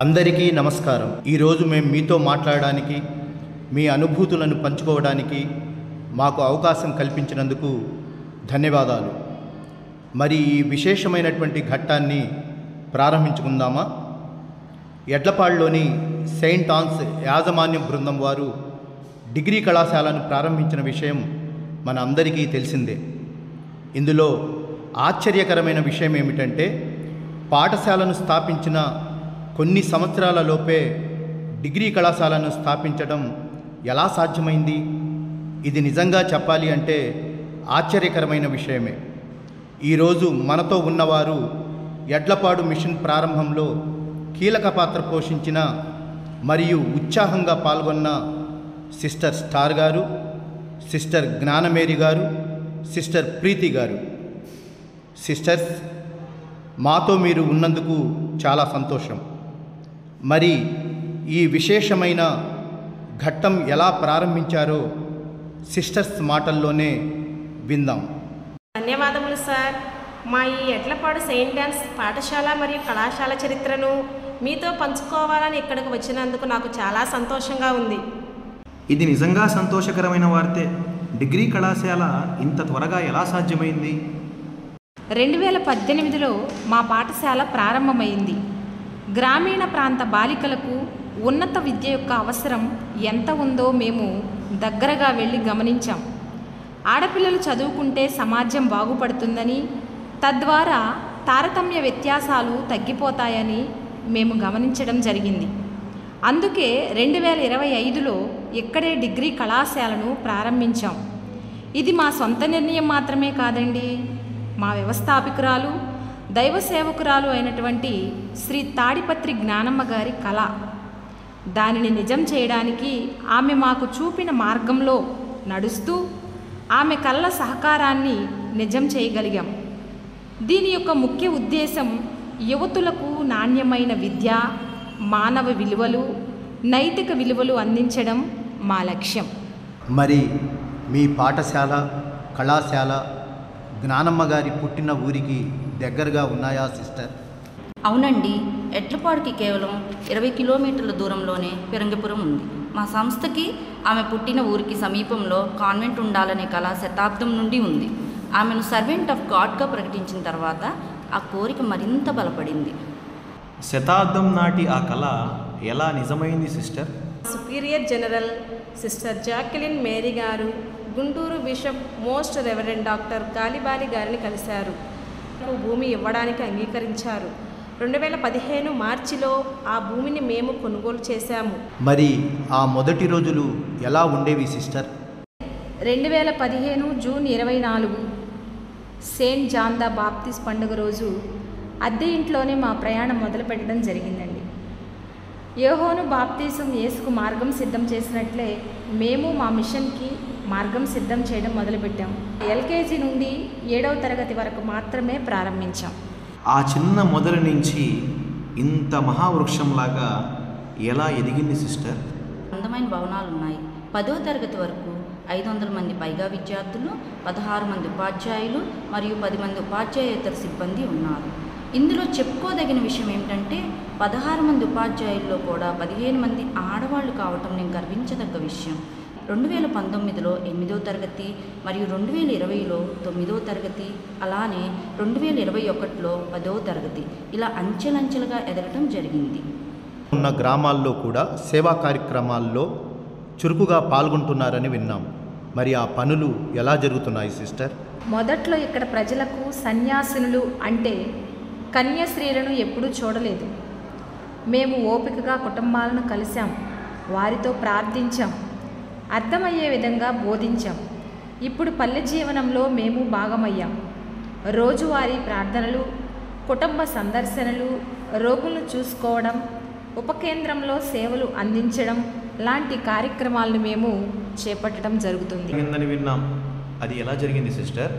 అందరికీ నమస్కారం. ఈరోజు మేము మీతో మాట్లాడడానికి, మీ అనుభూతులను పంచుకోవడానికి మాకు అవకాశం కల్పించినందుకు ధన్యవాదాలు. మరి ఈ విశేషమైనటువంటి ఘట్టాన్ని ప్రారంభించుకుందామా? ఎడ్లపాడులోని సెయింట్ ఆన్స్ యాజమాన్య బృందం వారు డిగ్రీ కళాశాలను ప్రారంభించిన విషయం మన అందరికీ తెలిసిందే. ఇందులో ఆశ్చర్యకరమైన విషయం ఏమిటంటే, పాఠశాలను స్థాపించిన కొన్ని సంవత్సరాల లోపే డిగ్రీ కళాశాలను స్థాపించడం ఎలా సాధ్యమైంది? ఇది నిజంగా చెప్పాలి అంటే ఆశ్చర్యకరమైన విషయమే. ఈరోజు మనతో ఉన్నవారు ఎడ్లపాడు మిషన్ ప్రారంభంలో కీలక పాత్ర పోషించిన మరియు ఉత్సాహంగా పాల్గొన్న సిస్టర్ స్టార్ గారు, సిస్టర్ జ్ఞానమేరి గారు, సిస్టర్ ప్రీతి గారు. సిస్టర్స్, మాతో మీరు ఉన్నందుకు చాలా సంతోషం. మరి ఈ విశేషమైన ఘట్టం ఎలా ప్రారంభించారో సిస్టర్స్ మాటల్లోనే విందాం. ధన్యవాదములు సార్. మా ఈ ఎడ్లపాడు సెయింట్ ఆన్స్ పాఠశాల మరియు కళాశాల చరిత్రను మీతో పంచుకోవాలని ఇక్కడికి వచ్చినందుకు నాకు చాలా సంతోషంగా ఉంది. ఇది నిజంగా సంతోషకరమైన వార్తే. డిగ్రీ కళాశాల ఇంత త్వరగా ఎలా సాధ్యమైంది? 2018లో మా పాఠశాల ప్రారంభమైంది. గ్రామీణ ప్రాంత బాలికలకు ఉన్నత విద్య యొక్క అవసరం ఎంత ఉందో మేము దగ్గరగా వెళ్ళి గమనించాం. ఆడపిల్లలు చదువుకుంటే సమాజం బాగుపడుతుందని, తద్వారా తారతమ్య వ్యత్యాసాలు తగ్గిపోతాయని మేము గమనించడం జరిగింది. అందుకే 2025లో ఇక్కడే డిగ్రీ కళాశాలను ప్రారంభించాం. ఇది మా సొంత నిర్ణయం మాత్రమే కాదండి. మా వ్యవస్థాపకురాలు, దైవ సేవకురాలు అయినటువంటి శ్రీ తాడిపత్రి జ్ఞానమ్మ గారి కళ. దానిని నిజం చేయడానికి ఆమె మాకు చూపిన మార్గంలో నడుస్తూ ఆమె కళల సహకారాన్ని నిజం చేయగలిగాం. దీని యొక్క ముఖ్య ఉద్దేశం యువతులకు నాణ్యమైన విద్య, మానవ విలువలు, నైతిక విలువలు అందించడం మా లక్ష్యం. మరి మీ పాఠశాల, కళాశాల జ్ఞానమ్మ గారి పుట్టిన ఊరికి దగ్గరగా ఉన్నాయా సిస్టర్? అవునండి. ఎడ్లపాడుకి కేవలం 20 కిలోమీటర్ల దూరంలోనే ఫిరంగిపురం ఉంది. మా సంస్థకి ఆమె పుట్టిన ఊరికి సమీపంలో కాన్వెంట్ ఉండాలనే కళ శతాబ్దం నుండి ఉంది. ఆమెను సర్వెంట్ ఆఫ్ గాడ్గా ప్రకటించిన తర్వాత ఆ కోరిక మరింత బలపడింది. శతాబ్దం నాటి ఆ కళ ఎలా నిజమైంది sister? Superior general sister Jacqueline Mary గారు Guntur bishop most reverend doctor Galibali గారిని కలిశారు. భూమి ఇవ్వడానికి అంగీకరించారు. 2015 మార్చిలో ఆ భూమిని మేము కొనుగోలు చేశాము. మరి ఆ మొదటి రోజులు ఎలా ఉండేవి sister? 2015 June 24 Saint John the Baptist పండుగ రోజు అద్దె ఇంట్లోనే మా ప్రయాణం మొదలు పెట్టడం జరిగిందండి. యోహోను బాప్తిసం యేసుకు మార్గం సిద్ధం చేసినట్లే మేము మా మిషన్కి మార్గం సిద్ధం చేయడం మొదలుపెట్టాం. ఎల్కేజీ నుండి 7వ తరగతి వరకు మాత్రమే ప్రారంభించాం. ఆ చిన్న మొదలు నుంచి ఇంత మహావృక్షంలాగా ఎలా ఎదిగింది సిస్టర్? అందమైన భవనాలు ఉన్నాయి. 10వ తరగతి వరకు 500 మంది పైగా విద్యార్థులు, 16 మంది ఉపాధ్యాయులు మరియు 10 మంది ఉపాధ్యాయేతర సిబ్బంది ఉన్నారు. ఇందులో చెప్పుకోదగిన విషయం ఏమిటంటే 16 మంది ఉపాధ్యాయుల్లో కూడా 15 మంది ఆడవాళ్లు కావటం నేను గర్వించదగ్గ విషయం. 2019లో 8వ తరగతి మరియు 2020లో 9వ తరగతి, అలానే 2021లో 10వ తరగతి, ఇలా అంచెలంచెలుగా ఎదగటం జరిగింది. ఉన్న గ్రామాల్లో కూడా సేవా కార్యక్రమాల్లో చురుకుగా పాల్గొంటున్నారని విన్నాం. మరి ఆ పనులు ఎలా జరుగుతున్నాయి సిస్టర్? మొదట్లో ఇక్కడ ప్రజలకు సన్యాసినులు అంటే కన్యాశ్రీలను ఎప్పుడూ చూడలేదు. మేము ఓపికగా కుటుంబాలను కలిసాం, వారితో ప్రార్థించాం, అర్థమయ్యే విధంగా బోధించాం. ఇప్పుడు పల్లె జీవనంలో మేము భాగమయ్యాం. రోజువారీ ప్రార్థనలు, కుటుంబ సందర్శనలు, రోగులను చూసుకోవడం, ఉపకేంద్రంలో సేవలు అందించడం లాంటి కార్యక్రమాలను మేము చేపట్టడం జరుగుతుంది. విన్నాం. అది ఎలా జరిగింది సిస్టర్?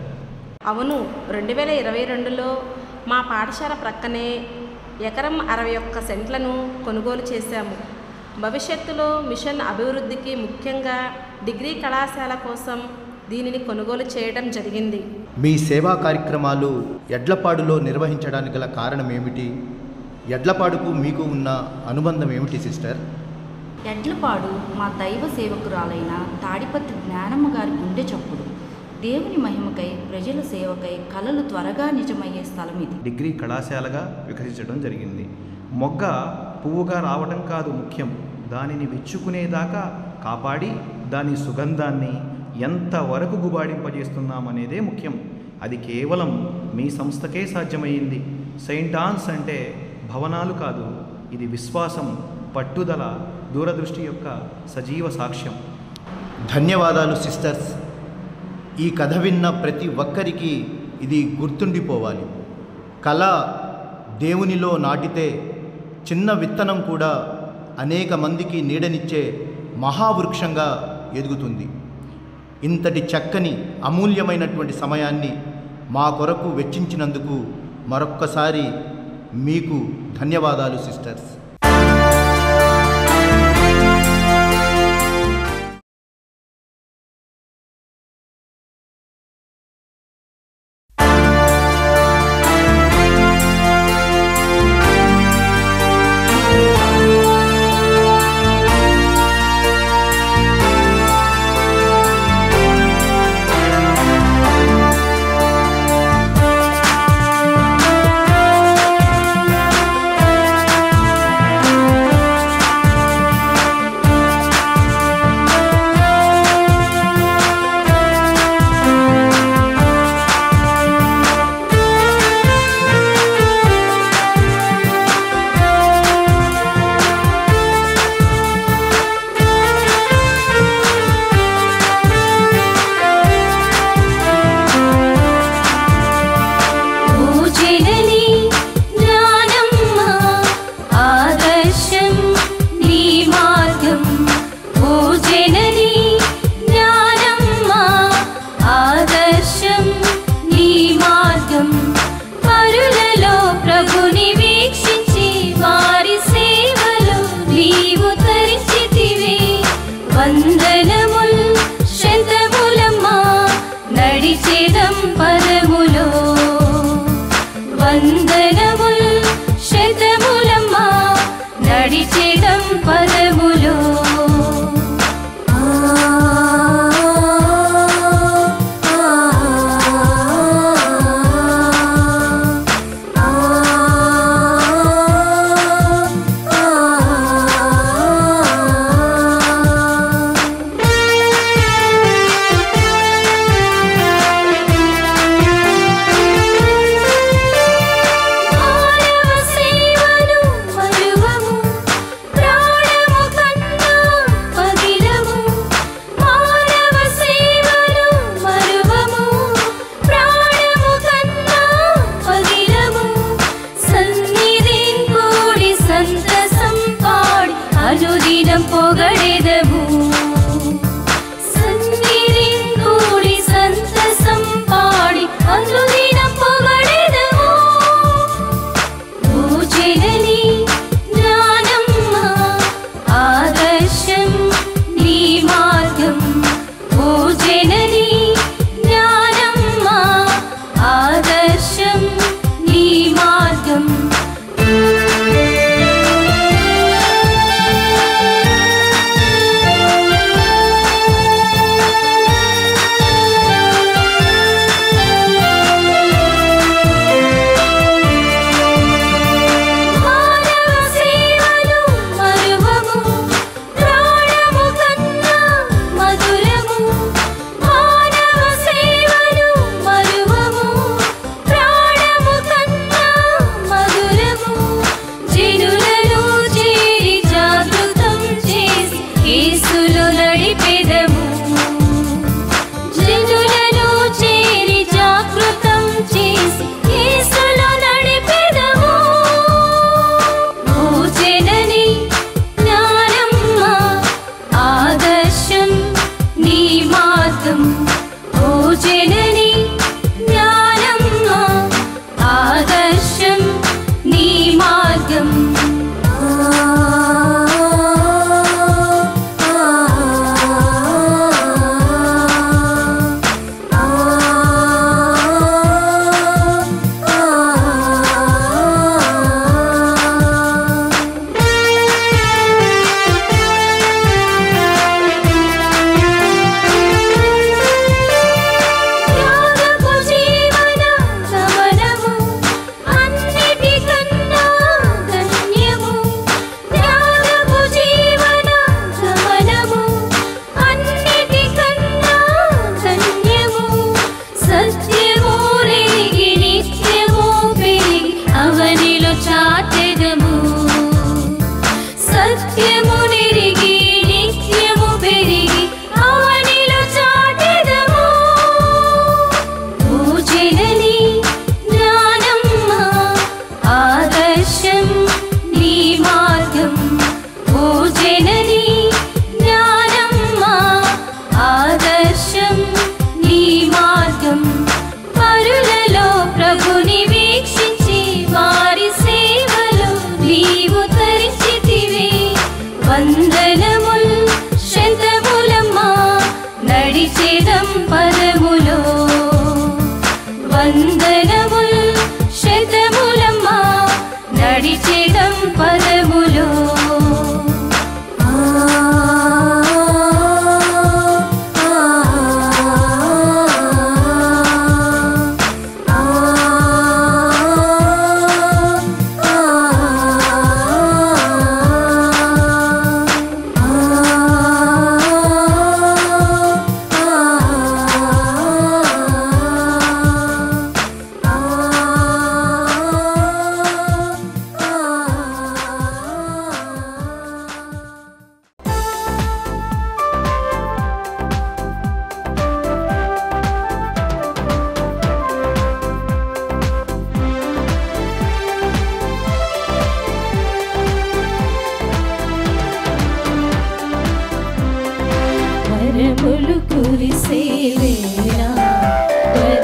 అవును, 2022లో మా పాఠశాల ప్రక్కనే ఎకరం 61 సెంట్లను కొనుగోలు చేశాము. భవిష్యత్తులో మిషన్ అభివృద్ధికి, ముఖ్యంగా డిగ్రీ కళాశాల కోసం దీనిని కొనుగోలు చేయడం జరిగింది. మీ సేవా కార్యక్రమాలు ఎడ్లపాడులో నిర్వహించడానికి గల కారణం ఏమిటి? ఎడ్లపాడుకు మీకు ఉన్న అనుబంధం ఏమిటి సిస్టర్? ఎడ్లపాడు మా దైవ సేవకురాలైన తాడిపత్రి జ్ఞానమ్మ గారి గుండె చప్పుడు. దేవుని మహిమకై, ప్రజల సేవకై కలలు త్వరగా నిజమయ్యే స్థలం ఇది. డిగ్రీ కళాశాలగా వికసించడం జరిగింది. మొగ్గ పువ్వుగా రావడం కాదు ముఖ్యం, దానిని విచ్చుకునేదాకా కాపాడి దాని సుగంధాన్ని ఎంతవరకు గుబాడింపజేస్తున్నామనేదే ముఖ్యం. అది కేవలం మీ సంస్థకే సాధ్యమయ్యింది. సెయింట్ ఆన్స్ అంటే భవనాలు కాదు, ఇది విశ్వాసం, పట్టుదల, దూరదృష్టి యొక్క సజీవ సాక్ష్యం. ధన్యవాదాలు సిస్టర్స్. ఈ కథ విన్న ప్రతి ఒక్కరికి ఇది గుర్తుండిపోవాలి. కళ దేవునిలో నాటితే చిన్న విత్తనం కూడా అనేక మందికి నీడనిచ్చే మహావృక్షంగా ఎదుగుతుంది. ఇంతటి చక్కని అమూల్యమైనటువంటి సమయాన్ని మా కొరకు వెచ్చించినందుకు మరొక్కసారి మీకు ధన్యవాదాలు సిస్టర్స్.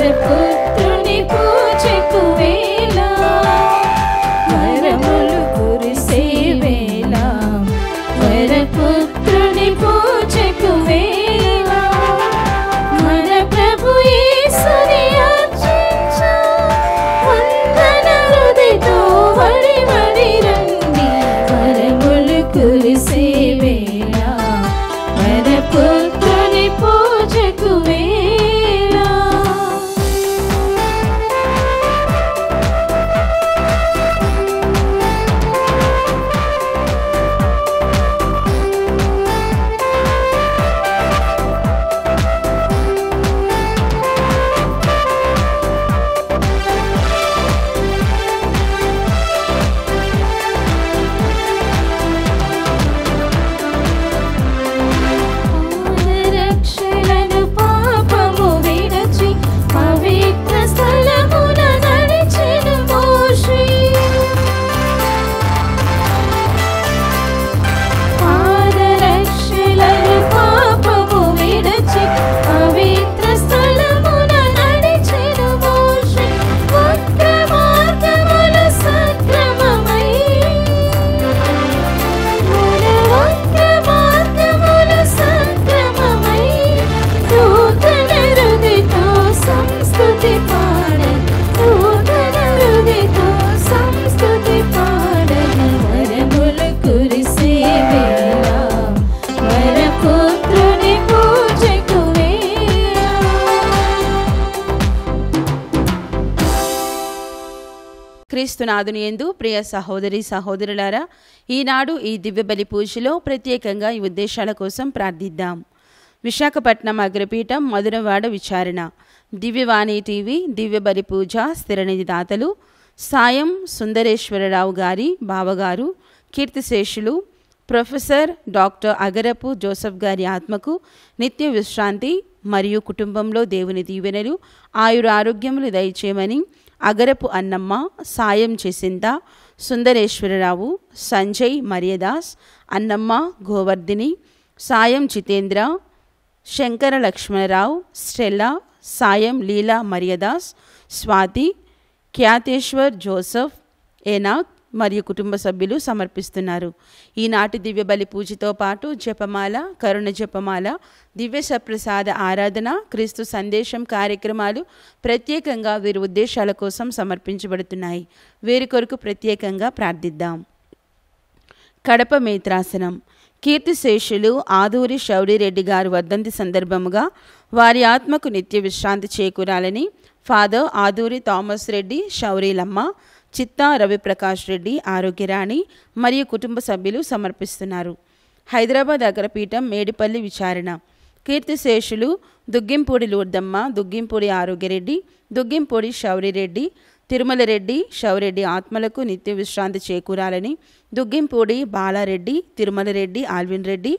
వరపుత్రుని పూజకు వేళ వరములు కురిసే వేళ వరపుత్రుని పూజకు వేళ మన ప్రభు యేసుని అర్చించు వందన హృదయతో వడి వడి రండి వరములు కురిసే వేళ వరపుత్రుని పూజకు వేళ. రక్షలను పాపము విడచి పవిత్ర స్థలమున నడిచెను మోషే. పాదరక్షలను పాపము విడచి పవిత్ర స్థలమున నడిచెను మోషే. వక్ర మార్గములు సక్రమమై వక్ర మార్గములు సక్రమమై నూతన హృదయతో సంస్తుతి పాడని నూతన హృదయతో సంస్తుతి పాడని వరములు కురిసే వేళ వరపుత్రుని పూజకు వేళ. క్రీస్తునాథుని యందు ప్రియ సహోదరి సహోదరులారా, ఈనాడు ఈ దివ్య బలి పూజలో ప్రత్యేకంగా ఈ ఉద్దేశాల కోసం ప్రార్థిద్దాం. విశాఖపట్నం అగ్రపీఠం మధురవాడ విచారణ దివ్యవాణి టీవీ దివ్య బలి పూజ స్థిరనిధి దాతలు సాయం సుందరేశ్వరరావు గారి బావగారు కీర్తిశేషులు ప్రొఫెసర్ డాక్టర్ అగరపు జోసెఫ్ గారి ఆత్మకు నిత్య విశ్రాంతి మరియు కుటుంబంలో దేవుని దీవెనలు ఆయురారోగ్యములు దయచేయమని అగరపు అన్నమ్మ, సాయం చేసింత, సుందరేశ్వరరావు, సంజయ్ మరియదాస్, అన్నమ్మ గోవర్ధిని, సాయం జితేంద్ర, శంకర లక్ష్మణరావు, స్టెల్లా, సాయం లీలా మరియదాస్, స్వాతి, ఖ్యాతేశ్వర్ జోసెఫ్, ఏనాక్ మరియు కుటుంబ సభ్యులు సమర్పిస్తున్నారు. ఈనాటి దివ్య బలి పూజతో పాటు జపమాల, కరుణ జపమాల, దివ్య సప్రసాద ఆరాధన, క్రీస్తు సందేశం కార్యక్రమాలు ప్రత్యేకంగా వీరి ఉద్దేశాల కోసం సమర్పించబడుతున్నాయి. వీరి కొరకు ప్రత్యేకంగా ప్రార్థిద్దాం. కడప మేత్రాసనం కీర్తిశేషులు ఆదూరి శౌరిరెడ్డి గారు వర్ధంతి సందర్భముగా వారి ఆత్మకు నిత్య విశ్రాంతి చేకూరాలని ఫాదర్ ఆదూరి థామస్ రెడ్డి, శౌరీలమ్మ, చిత్తా రవిప్రకాష్ రెడ్డి, ఆరోగ్యరాణి మరియు కుటుంబ సభ్యులు సమర్పిస్తున్నారు. హైదరాబాద్ అగ్రపీఠం మేడిపల్లి విచారణ కీర్తిశేషులు దుగ్గింపూడి లూర్దమ్మ, దుగ్గింపూడి ఆరోగ్యరెడ్డి, దుగ్గింపూడి శౌరిరెడ్డి, తిరుమల రెడ్డి, శౌరెడ్డి ఆత్మలకు నిత్య విశ్రాంతి చేకూరాలని దుగ్గింపూడి బాలారెడ్డి, తిరుమల రెడ్డి, ఆల్విన్ రెడ్డి,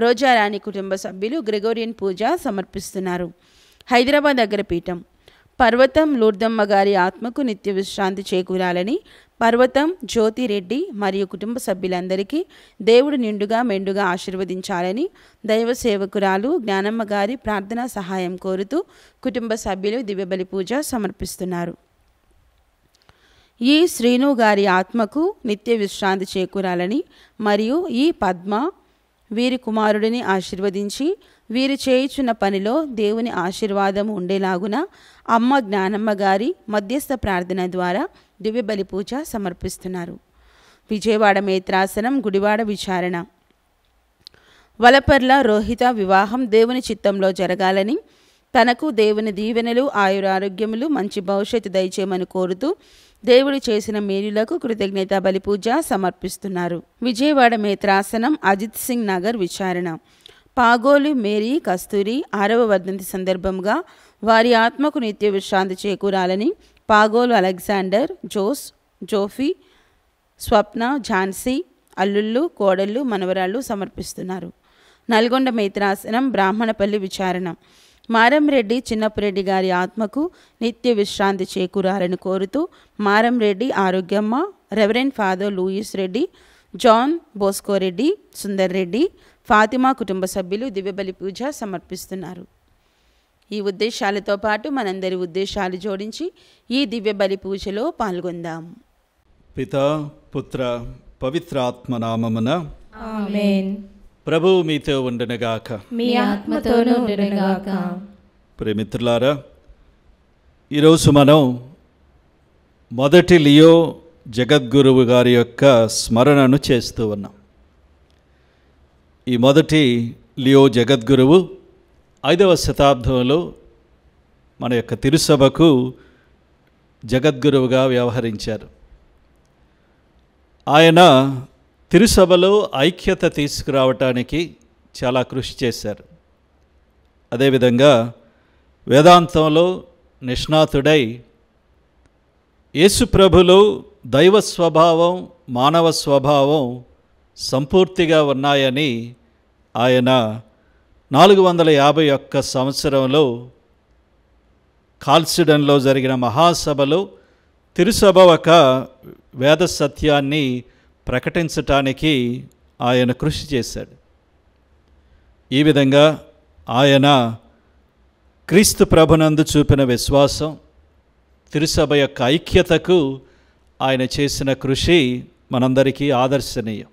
రోజారాణి కుటుంబ సభ్యులు గ్రెగోరియన్ పూజ సమర్పిస్తున్నారు. హైదరాబాద్ అగ్రపీఠం పర్వతం లూర్దమ్మ గారి ఆత్మకు నిత్య విశ్రాంతి చేకూరాలని పర్వతం జ్యోతిరెడ్డి మరియు కుటుంబ సభ్యులందరికీ దేవుడు నిండుగా మెండుగా ఆశీర్వదించాలని దైవ సేవకురాలు జ్ఞానమ్మ గారి ప్రార్థనా సహాయం కోరుతూ కుటుంబ సభ్యులు దివ్యబలి పూజ సమర్పిస్తున్నారు. ఈ శ్రీను గారి ఆత్మకు నిత్య విశ్రాంతి చేకూరాలని మరియు ఈ పద్మ వీరి కుమారుడిని ఆశీర్వదించి వీరు చేయుచున్న పనిలో దేవుని ఆశీర్వాదము ఉండేలాగున అమ్మ జ్ఞానమ్మ గారి మధ్యస్థ ప్రార్థన ద్వారా దివ్య బలి పూజ సమర్పిస్తున్నారు. విజయవాడ మేత్రాసనం గుడివాడ విచారణ వలపర్ల రోహిత వివాహం దేవుని చిత్తంలో జరగాలని తనకు దేవుని దీవెనలు ఆయురారోగ్యములు మంచి భవిష్యత్తు దయచేయమని కోరుతూ దేవుడు చేసిన మేలులకు కృతజ్ఞత బలి పూజ సమర్పిస్తున్నారు. విజయవాడ మేత్రాసనం అజిత్ సింగ్ నగర్ విచారణ పాగోలు మేరీ కస్తూరి 6వ వర్ధంతి సందర్భంగా వారి ఆత్మకు నిత్య విశ్రాంతి చేకూరాలని పాగోలు అలెగ్జాండర్, జోస్, జోఫీ, స్వప్న, ఝాన్సీ అల్లుళ్ళు, కోడళ్ళు, మనవరాళ్ళు సమర్పిస్తున్నారు. నల్గొండ మేత్రాసనం బ్రాహ్మణపల్లి విచారణ మారంరెడ్డి చిన్నపురెడ్డి గారి ఆత్మకు నిత్య విశ్రాంతి చేకూరాలని కోరుతూ Maramreddy Arogyamma, Reverend Father Louis Reddy, John Bosco Reddy, Sundar Reddy, Fatima కుటుంబ సభ్యులు దివ్యబలి పూజ సమర్పిస్తున్నారు. ఈ ఉద్దేశాలతో పాటు మనందరి ఉద్దేశాలు జోడించి ఈ దివ్య బలి పూజలో పాల్గొందాం. పితా పుత్ర పవిత్రాత్మ నామమున ఆమేన్. ప్రభువు మీతో ఉండునుగాక. మీ ఆత్మతోనూ ఉండునుగాక. ప్రియమిత్రులారా, ఈరోజు మనం మొదటి లియో జగద్గురువు గారి యొక్క స్మరణను చేస్తూ ఉన్నాం. ఈ మొదటి లియో జగద్గురువు 5వ శతాబ్దంలో మన యొక్క తిరుసభకు జగద్గురువుగా వ్యవహరించారు. ఆయన తిరుసభలో ఐక్యత తీసుకురావటానికి చాలా కృషి చేశారు. అదేవిధంగా వేదాంతంలో నిష్ణాతుడై యేసుప్రభులో దైవ స్వభావం మానవ స్వభావం సంపూర్తిగా ఉన్నాయని ఆయన 451 సంవత్సరంలో కాల్సిడన్లో జరిగిన మహాసభలో తిరుసభ ఒక వేద సత్యాన్ని ప్రకటించటానికి ఆయన కృషి చేశాడు. ఈ విధంగా ఆయన క్రీస్తు ప్రభునందు చూపిన విశ్వాసం, తిరుసభ యొక్క ఐక్యతకు ఆయన చేసిన కృషి మనందరికీ ఆదర్శనీయం.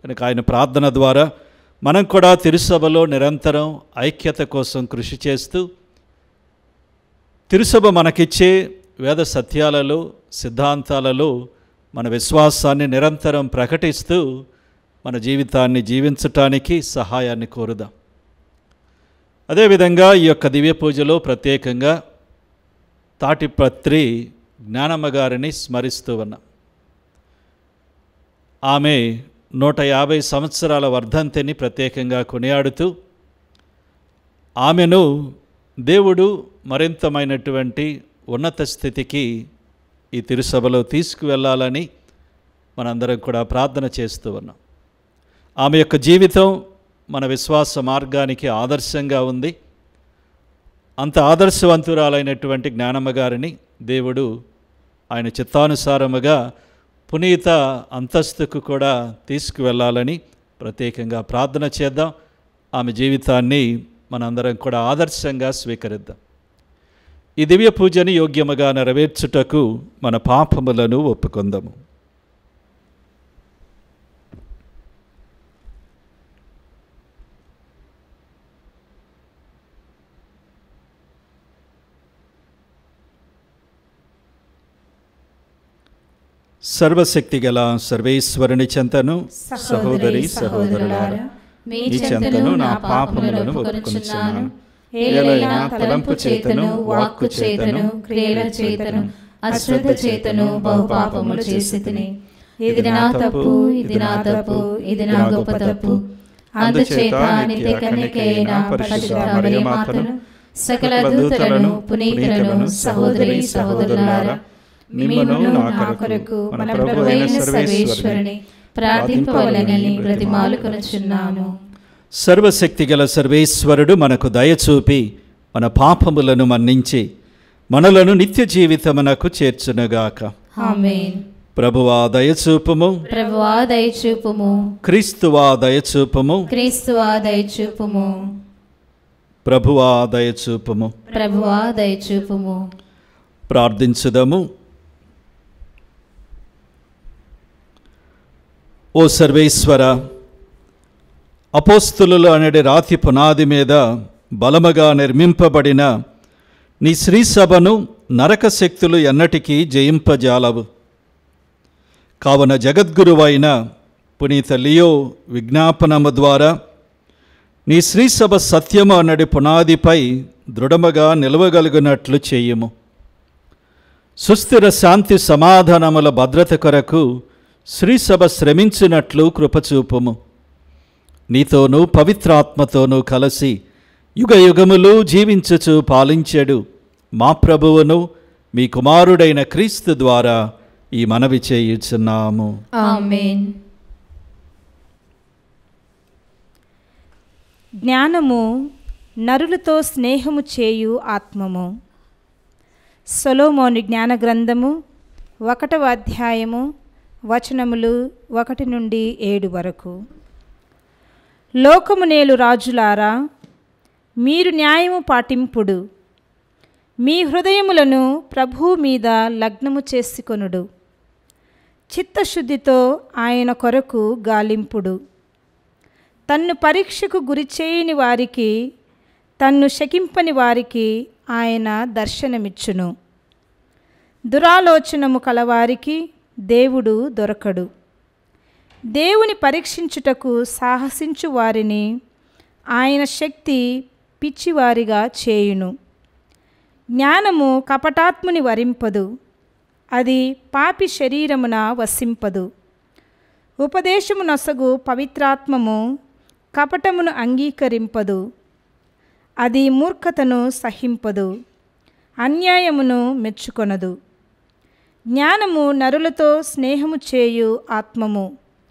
కనుక ఆయన ప్రార్థన ద్వారా మనం కూడా తిరుసభలో నిరంతరం ఐక్యత కోసం కృషి చేస్తూ తిరుసభ మనకిచ్చే వేద సత్యాలలో సిద్ధాంతాలలో మన విశ్వాసాన్ని నిరంతరం ప్రకటిస్తూ మన జీవితాన్ని జీవించటానికి సహాయాన్ని కోరుదాం. అదేవిధంగా ఈ యొక్క దివ్య పూజలో ప్రత్యేకంగా తాటిపత్రి జ్ఞానమ్మ గారిని స్మరిస్తూ ఉన్నాం. ఆమె 150 సంవత్సరాల వర్ధంతిని ప్రత్యేకంగా కొనియాడుతూ ఆమెను దేవుడు మరింతమైనటువంటి ఉన్నత స్థితికి ఈ తిరుసభలో తీసుకువెళ్ళాలని మనందరం కూడా ప్రార్థన చేస్తూ ఉన్నాం. ఆమె యొక్క జీవితం మన విశ్వాస మార్గానికి ఆదర్శంగా ఉంది. అంత ఆదర్శవంతురాలైనటువంటి జ్ఞానమ్మ గారిని దేవుడు ఆయన చిత్తానుసారముగా పునీత అంతస్తుకు కూడా తీసుకువెళ్ళాలని ప్రత్యేకంగా ప్రార్థన చేద్దాం. ఆమె జీవితాన్ని మనందరం కూడా ఆదర్శంగా స్వీకరిద్దాం. ఈ దివ్య పూజని యోగ్యముగా నెరవేర్చుటకు మన పాపములను ఒప్పుకొందాము. సర్వశక్తి గల సర్వేశ్వరుని చెంతను సహోదరి సహోదరులారా, మీ చెంతను నా పాపములను ఒప్పుకొనుచున్నాను. ఏలైనా తలంపు చేతను, వాక్కు చేతను, క్రియల చేతను, అశ్రద్ధ చేతను బహుపాపములు చేసితిని. ఇది నా తప్పు, ఇది నా తప్పు, ఇది నా గొప్ప తప్పు. అందుచేత నిత్య కన్యకైన పరిశుద్ధ మరియమాతను, సకల దూతలను, పునీతులను, సహోదరి సహోదరులారా, మిమ్మును నా కొరకు మన ప్రభువైన సర్వేశ్వరుని ప్రార్థింపవలెనని బ్రతిమాలుకొనుచున్నాను. సర్వశక్తి గల సర్వేశ్వరుడు మనకు దయచూపి మన పాపములను మన్నించి మనలను నిత్య జీవితమునకు చేర్చునుగాక. ఆమేన్. ప్రభువా దయచూపుము, ప్రభువా దయచూపుము, క్రీస్తువా దయచూపుము, క్రీస్తువా దయచూపుము, ప్రభువా దయచూపుము. ప్రభువా దయచూపుము. ప్రార్థించుదము. ఓ సర్వేశ్వర, అపోస్తులు అనడి రాతి పునాది మీద బలముగా నిర్మింపబడిన నీ శ్రీసభను నరక శక్తులు ఎన్నటికీ జయింపజాలవు. కావున జగద్గురువైన పునీత లియో విజ్ఞాపనము ద్వారా నీ శ్రీసభ సత్యము అన్నడి పునాదిపై దృఢముగా నిలవగలుగునట్లు చేయుము. సుస్థిర శాంతి సమాధానముల భద్రత కొరకు శ్రీసభ శ్రమించినట్లు కృపచూపుము. నీతోనూ పవిత్రాత్మతోనూ కలిసి యుగ యుగములు జీవించుచు పాలించెడు మా ప్రభువును మీ కుమారుడైన క్రీస్తు ద్వారా ఈ మనవి చేయుచున్నాము. ఆమేన్. జ్ఞానము నరులతో స్నేహము చేయు ఆత్మము. సొలొమోను జ్ఞాన గ్రంథము 1వ అధ్యాయము వచనములు 1 నుండి 7 వరకు. లోకము నేలు రాజులారా, మీరు న్యాయము పాటింపుడు. మీ హృదయములను ప్రభువు మీద లగ్నము చేసుకొనుడు. చిత్తశుద్ధితో ఆయన కొరకు గాలింపుడు. తన్ను పరీక్షకు గురిచేయని వారికి, తన్ను శకింపని వారికి ఆయన దర్శనమిచ్చును. దురాలోచనము కలవారికి దేవుడు దొరకడు. దేవుని పరీక్షించుటకు సాహసించు వారిని ఆయన శక్తి పిచ్చివారిగా చేయును. జ్ఞానము కపటాత్ముని వరింపదు, అది పాపి శరీరమున వసింపదు. ఉపదేశము నొసగు పవిత్రాత్మము కపటమును అంగీకరింపదు, అది మూర్ఖతను సహింపదు, అన్యాయమును మెచ్చుకొనదు. జ్ఞానము నరులతో స్నేహము చేయు ఆత్మము,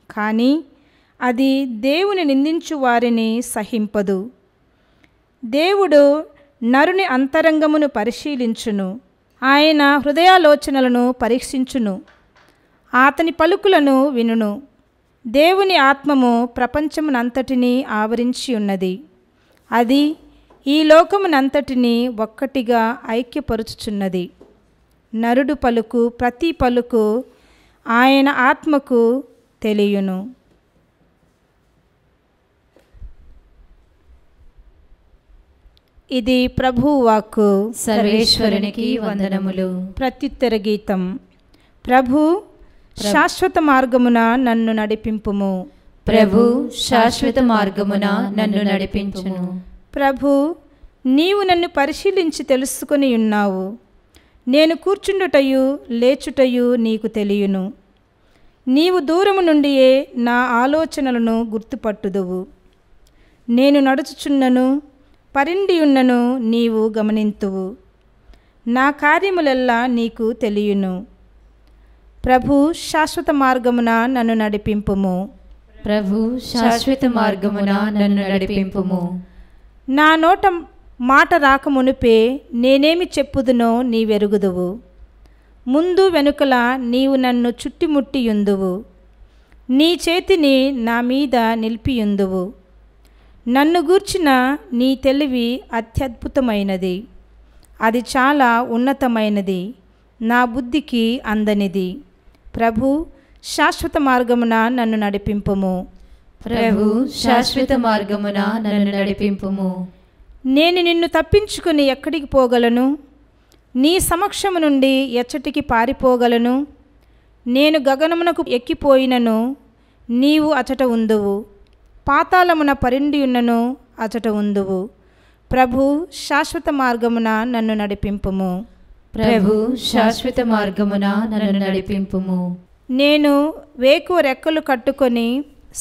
కానీ అది దేవుని నిందించు వారిని సహింపదు. దేవుడు నరుని అంతరంగమును పరిశీలించును, ఆయన హృదయాలోచనలను పరీక్షించును, అతని పలుకులను వినును. దేవుని ఆత్మము ప్రపంచమునంతటినీ ఆవరించి ఉన్నది, అది ఈ లోకమునంతటినీ ఒక్కటిగా ఐక్యపరుచుచున్నది. నరుడు పలుకు ప్రతి పలుకు ఆయన ఆత్మకు తెలియును. ఇది ప్రభువు వాక్కు. సర్వేశ్వరునికి వందనములు. ప్రత్యుత్తర గీతం. ప్రభు శాశ్వత మార్గమున నన్ను నడిపింపుము. ప్రభు శాశ్వత మార్గమున నన్ను నడిపించును. ప్రభు నీవు నన్ను పరిశీలించి తెలుసుకొని ఉన్నావు. నేను కూర్చుండుటయు లేచుటయు నీకు తెలియను. నీవు దూరము నుండియే నా ఆలోచనలను గుర్తుపట్టుదువు. నేను నడుచుచున్నను, పరిండియున్నను నీవు గమనింతువు. నా కార్యములెల్లా నీకు తెలియను. ప్రభు శాశ్వత మార్గమున నన్ను నడిపింపుము. ప్రభు శాశ్వత మార్గమున నన్ను నడిపింపుము. నా నోట మాట రాకమునుపే నేనేమి చెప్పుదునో నీవెరుగుదువు. ముందు వెనుకల నీవు నన్ను చుట్టుముట్టియుందువు. నీ చేతిని నా మీద నిలిపియుందువు. నన్ను గూర్చిన నీ తెలివి అత్యద్భుతమైనది, అది చాలా ఉన్నతమైనది, నా బుద్ధికి అందనిది. ప్రభు శాశ్వత మార్గమున నన్ను నడిపింపుము. ప్రభు శాశ్వత మార్గమున నన్ను నడిపింపుము. నేను నిన్ను తప్పించుకుని ఎక్కడికి పోగలను? నీ సమక్షము నుండి ఎచ్చటికి పారిపోగలను? నేను గగనమునకు ఎక్కిపోయినను నీవు అచట ఉందువు, పాతాళమున పరిండియున్నను అచట ఉందువు. ప్రభు శాశ్వత మార్గమున నన్ను నడిపింపుము. ప్రభు శాశ్వత మార్గమున నన్ను నడిపింపుము. నేను వేకువ రెక్కలు కట్టుకొని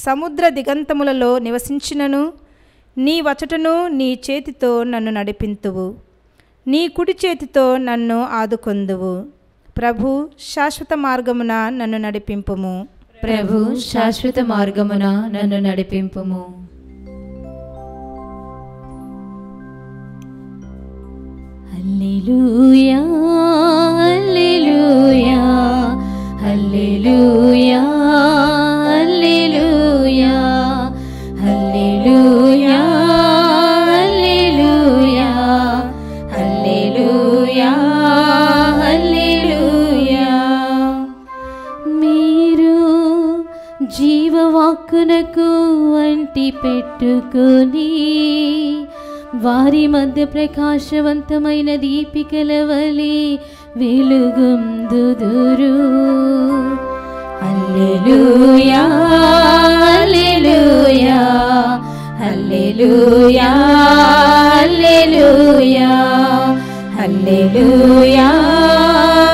సముద్ర దిగంతములలో నివసించినను నీ వచటను నీ చేతితో నన్ను నడిపింతువు. నీ కుడి చేతితో నన్ను ఆదుకొందువు. ప్రభు శాశ్వత మార్గమున నన్ను నడిపింపుము. ప్రభు శాశ్వత మార్గమున నన్ను నడిపింపుము. హల్లెలూయా హల్లెలూయా హల్లెలూయా హల్లెలూయా హల్లెలూయా హల్లెలూయా హల్లెలూయా హల్లెలూయా. మీరు జీవవాక్కునకు అంటి పెట్టుకొని వారి మధ్య ప్రకాశవంతమైన దీపికల వలె వెలుగొందుదురు. హల్లెలూయా హల్లెలూయా హల్లెలూయా హల్లెలూయా హల్లెలూయా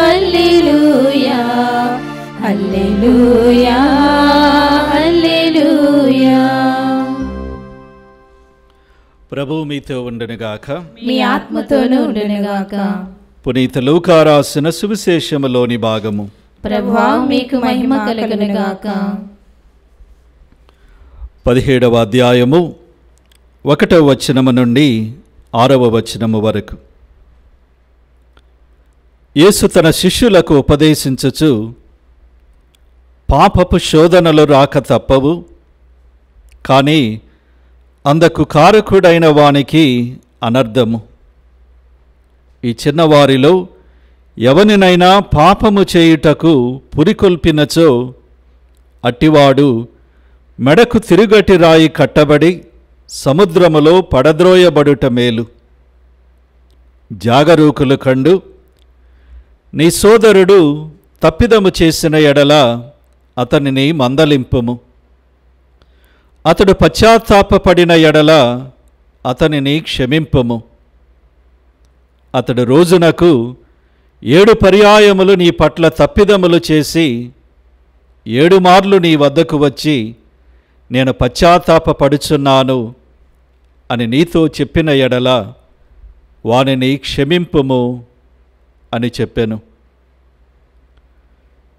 హల్లెలూయా హల్లెలూయా హల్లెలూయా. ప్రభువు మీతో ఉండునుగాక. మీ ఆత్మతోనూ ఉండునుగాక. పునీత లూకా రాసిన సువిశేషములోని భాగము. ప్రభువా మీకు మహిమ కలుగునుగాక. 17వ అధ్యాయము 1వ వచనము నుండి 6వ వచనము వరకు. యేసు తన శిష్యులకు ఉపదేశించుచు, పాపపు శోధనలు రాక తప్పవు, కానీ అందుకు కారకుడైన వానికి అనర్థము. ఈ చిన్నవారిలో ఎవనినైనా పాపము చేయుటకు పురికొల్పినచో అట్టివాడు మెడకు తిరుగటి రాయి కట్టబడి సముద్రములో పడద్రోయబడుట మేలు. జాగరూకులు కండు, నీ సోదరుడు తప్పిదము చేసిన ఎడల అతనిని మందలింపుము. అతడు పశ్చాత్తాపపడిన ఎడల అతనిని క్షమింపుము. అతడు రోజునకు 7 పర్యాయములు నీ పట్ల తప్పిదములు చేసి 7 మార్లు నీ వద్దకు వచ్చి నేను పశ్చాత్తాపపడుచున్నాను అని నీతో చెప్పిన ఎడల వానిని క్షమింపుము అని చెప్పెను.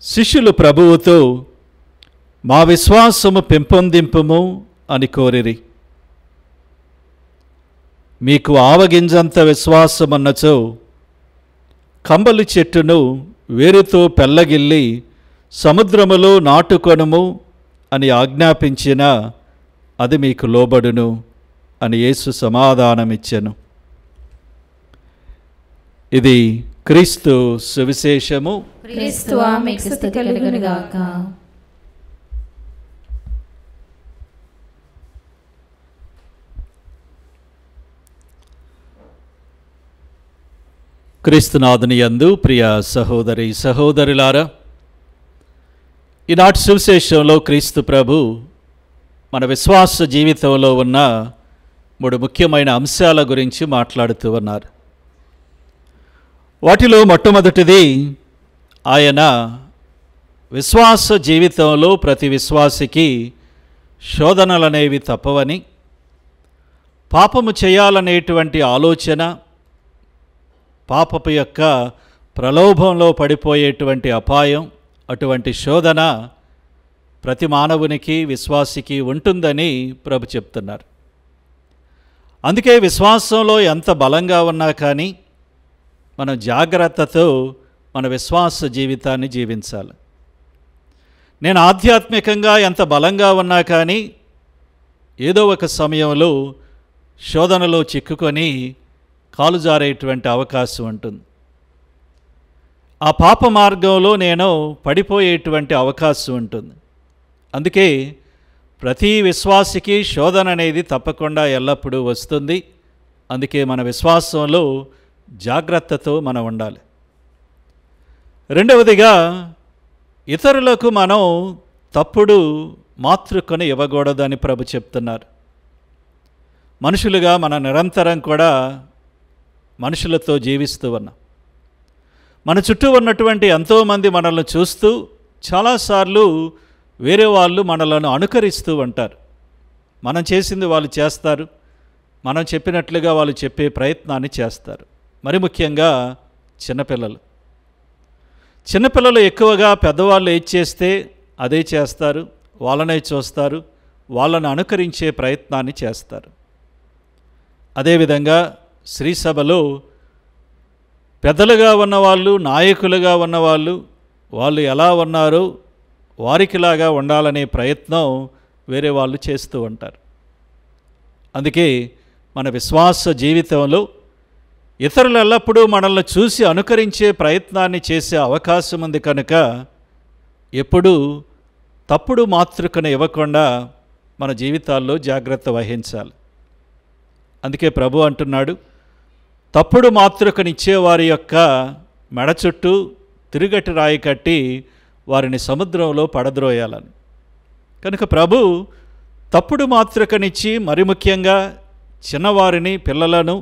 శిష్యులు ప్రభువుతో మా విశ్వాసము పెంపొందింపుము అని కోరిరి. మీకు ఆవగింజంత విశ్వాసమన్నచో కంబలి చెట్టును వేరుతో పెల్లగిల్లి సముద్రములో నాటుకొనుము అని ఆజ్ఞాపించిన అది మీకు లోబడును అని యేసు సమాధానమిచ్చెను. ఇది క్రీస్తు సువిశేషము. క్రీస్తువా మీకు స్తుతి కలుగును గాక. క్రీస్తునాథుని యందు ప్రియ సహోదరి సహోదరులారా, ఈనాటి సువిశేషంలో క్రీస్తు ప్రభు మన విశ్వాస జీవితంలో ఉన్న 3 ముఖ్యమైన అంశాల గురించి మాట్లాడుతూ ఉన్నారు. వాటిలో మొట్టమొదటిది, ఆయన విశ్వాస జీవితంలో ప్రతి విశ్వాసికి శోధనలనేవి తప్పవని, పాపము చేయాలనేటువంటి ఆలోచన, పాపపు యొక్క ప్రలోభంలో పడిపోయేటువంటి అపాయం, అటువంటి శోధన ప్రతి మానవునికి విశ్వాసికి ఉంటుందని ప్రభు చెప్తున్నారు. అందుకే విశ్వాసంలో ఎంత బలంగా ఉన్నా కానీ మనం జాగ్రత్తతో మన విశ్వాస జీవితాన్ని జీవించాలి. నేను ఆధ్యాత్మికంగా ఎంత బలంగా ఉన్నా కానీ ఏదో ఒక సమయంలో శోధనలో చిక్కుకొని కాలు జారేటువంటి అవకాశం ఉంటుంది. ఆ పాప మార్గంలో నేను పడిపోయేటువంటి అవకాశం ఉంటుంది. అందుకే ప్రతి విశ్వాసికి శోధన అనేది తప్పకుండా ఎల్లప్పుడూ వస్తుంది. అందుకే మన విశ్వాసంలో జాగ్రత్తతో మనం ఉండాలి. రెండవదిగా, ఇతరులకు మనం తప్పుడు మాతృకను ఇవ్వకూడదని ప్రభు చెప్తున్నారు. మనుషులుగా మన నిరంతరం కూడా మనుషులతో జీవిస్తూ ఉన్నాం. మన చుట్టూ ఉన్నటువంటి ఎంతోమంది మనల్ని చూస్తూ చాలాసార్లు వేరే వాళ్ళు మనలను అనుకరిస్తూ ఉంటారు. మనం చేసింది వాళ్ళు చేస్తారు, మనం చెప్పినట్లుగా వాళ్ళు చెప్పే ప్రయత్నాన్ని చేస్తారు. మరి ముఖ్యంగా చిన్నపిల్లలు ఎక్కువగా పెద్దవాళ్ళు ఏది చేస్తే అదే చేస్తారు, వాళ్ళనే చూస్తారు, వాళ్ళను అనుకరించే ప్రయత్నాన్ని చేస్తారు. అదేవిధంగా శ్రీసభలో పెద్దలుగా ఉన్నవాళ్ళు, నాయకులుగా ఉన్నవాళ్ళు, వాళ్ళు ఎలా ఉన్నారో వారికిలాగా ఉండాలనే ప్రయత్నం వేరే వాళ్ళు చేస్తూ ఉంటారు. అందుకే మన విశ్వాస జీవితంలో ఇతరులు ఎల్లప్పుడూ మనల్ని చూసి అనుకరించే ప్రయత్నాన్ని చేసే అవకాశం ఉంది కనుక ఎప్పుడూ తప్పుడు మాతృకను ఇవ్వకుండా మన జీవితాల్లో జాగ్రత్త వహించాలి. అందుకే ప్రభు అంటున్నాడు, తప్పుడు మాతృకనిచ్చేవారి యొక్క మెడ చుట్టూ తిరుగటి రాయి కట్టి వారిని సముద్రంలో పడద్రోయాలని. కనుక ప్రభు తప్పుడు మాతృకనిచ్చి మరి ముఖ్యంగా చిన్నవారిని, పిల్లలను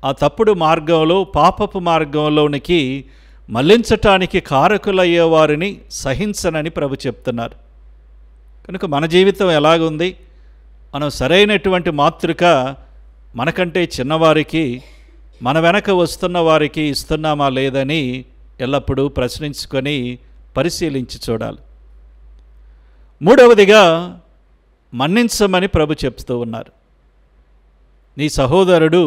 ఆ తప్పుడు మార్గంలో, పాపపు మార్గంలోనికి మళ్లించటానికి కారకులయ్యే వారిని సహించనని ప్రభు చెప్తున్నారు. కనుక మన జీవితం ఎలాగుంది? మనం సరైనటువంటి మాతృక మనకంటే చిన్నవారికి, మన వెనక వస్తున్న వారికి ఇస్తున్నామా లేదని ఎల్లప్పుడూ ప్రశ్నించుకొని పరిశీలించి చూడాలి. మూడవదిగా, మన్నించమని ప్రభు చెప్తూ ఉన్నారు. నీ సహోదరుడు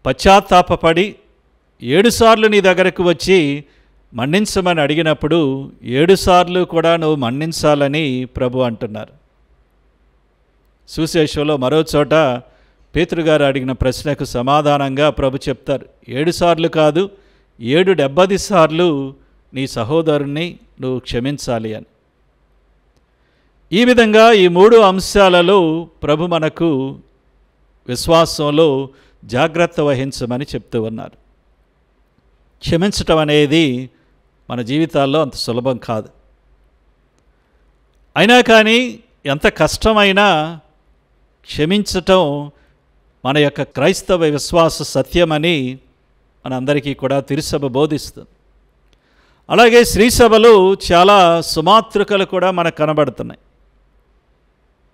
పశ్చాత్తాపపడి 7 సార్లు నీ దగ్గరకు వచ్చి మన్నించమని అడిగినప్పుడు 7 సార్లు కూడా నువ్వు మన్నించాలని ప్రభు అంటున్నారు. సువిశేషంలో మరో చోట పేతురు గారు అడిగిన ప్రశ్నకు సమాధానంగా ప్రభు చెప్తారు, 7 సార్లు కాదు 770 సార్లు నీ సహోదరుణ్ణి నువ్వు క్షమించాలి అని. ఈ విధంగా ఈ 3 అంశాలలో ప్రభు మనకు విశ్వాసంలో జాగ్రత్త వహించమని చెప్తూ ఉన్నారు. క్షమించటం అనేది మన జీవితాల్లో అంత సులభం కాదు. అయినా కానీ ఎంత కష్టమైనా క్షమించటం మన యొక్క క్రైస్తవ విశ్వాస సత్యమని మనందరికీ కూడా తిరుసభ బోధిస్తుంది. అలాగే శ్రీసభలు చాలా సుమాతృకలు కూడా మనకు కనబడుతున్నాయి.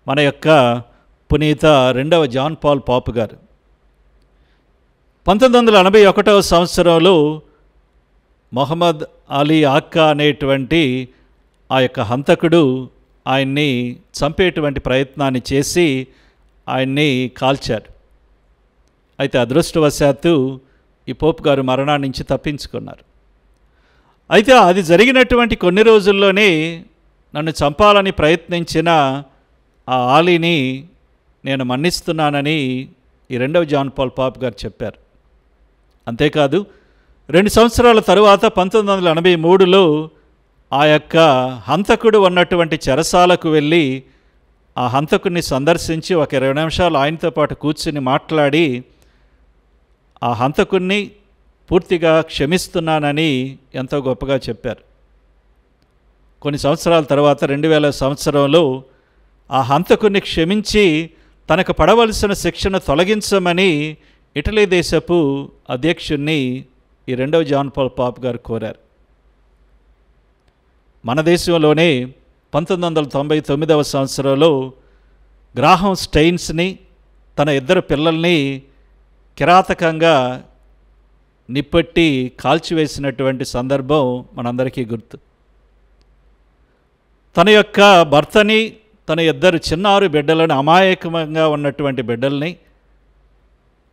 మన యొక్క పునీత 2వ జాన్ పాల్ పాపు గారు 1981వ సంవత్సరంలో మొహమ్మద్ అలీ ఆక్కా అనేటువంటి ఆ యొక్క హంతకుడు ఆయన్ని చంపేటువంటి ప్రయత్నాన్ని చేసి ఆయన్ని కాల్చారు. అయితే అదృష్టవశాత్తు ఈ పోపు గారు మరణాన్ని నుంచి తప్పించుకున్నారు. అయితే అది జరిగినటువంటి కొన్ని రోజుల్లోనే నన్ను చంపాలని ప్రయత్నించిన ఆ ఆలీని నేను మన్నిస్తున్నానని ఈ 2వ జాన్ పాల్ పాపు గారు చెప్పారు. అంతేకాదు 2 సంవత్సరాల తరువాత 1983లో ఆ యొక్క హంతకుడు ఉన్నటువంటి చెరసాలకు వెళ్ళి ఆ హంతకుడిని సందర్శించి ఒక 20 నిమిషాలు ఆయనతో పాటు కూర్చుని మాట్లాడి ఆ హంతకుడిని పూర్తిగా క్షమిస్తున్నానని ఎంతో గొప్పగా చెప్పారు. కొన్ని సంవత్సరాల తర్వాత 2000 సంవత్సరంలో ఆ హంతకుడిని క్షమించి తనకు పడవలసిన శిక్షను తొలగించమని ఇటలీ దేశపు అధ్యక్షుణ్ణి ఈ 2వ జాన్ పాల్ పాపు గారు కోరారు. మన దేశంలోనే 1999వ సంవత్సరంలో గ్రాహం స్టెయిన్స్ని తన 2 పిల్లల్ని కిరాతకంగా నిప్పట్టి కాల్చివేసినటువంటి సందర్భం మనందరికీ గుర్తు. తన యొక్క భర్తని, తన 2 చిన్నారు బిడ్డలను, అమాయకంగా ఉన్నటువంటి బిడ్డల్ని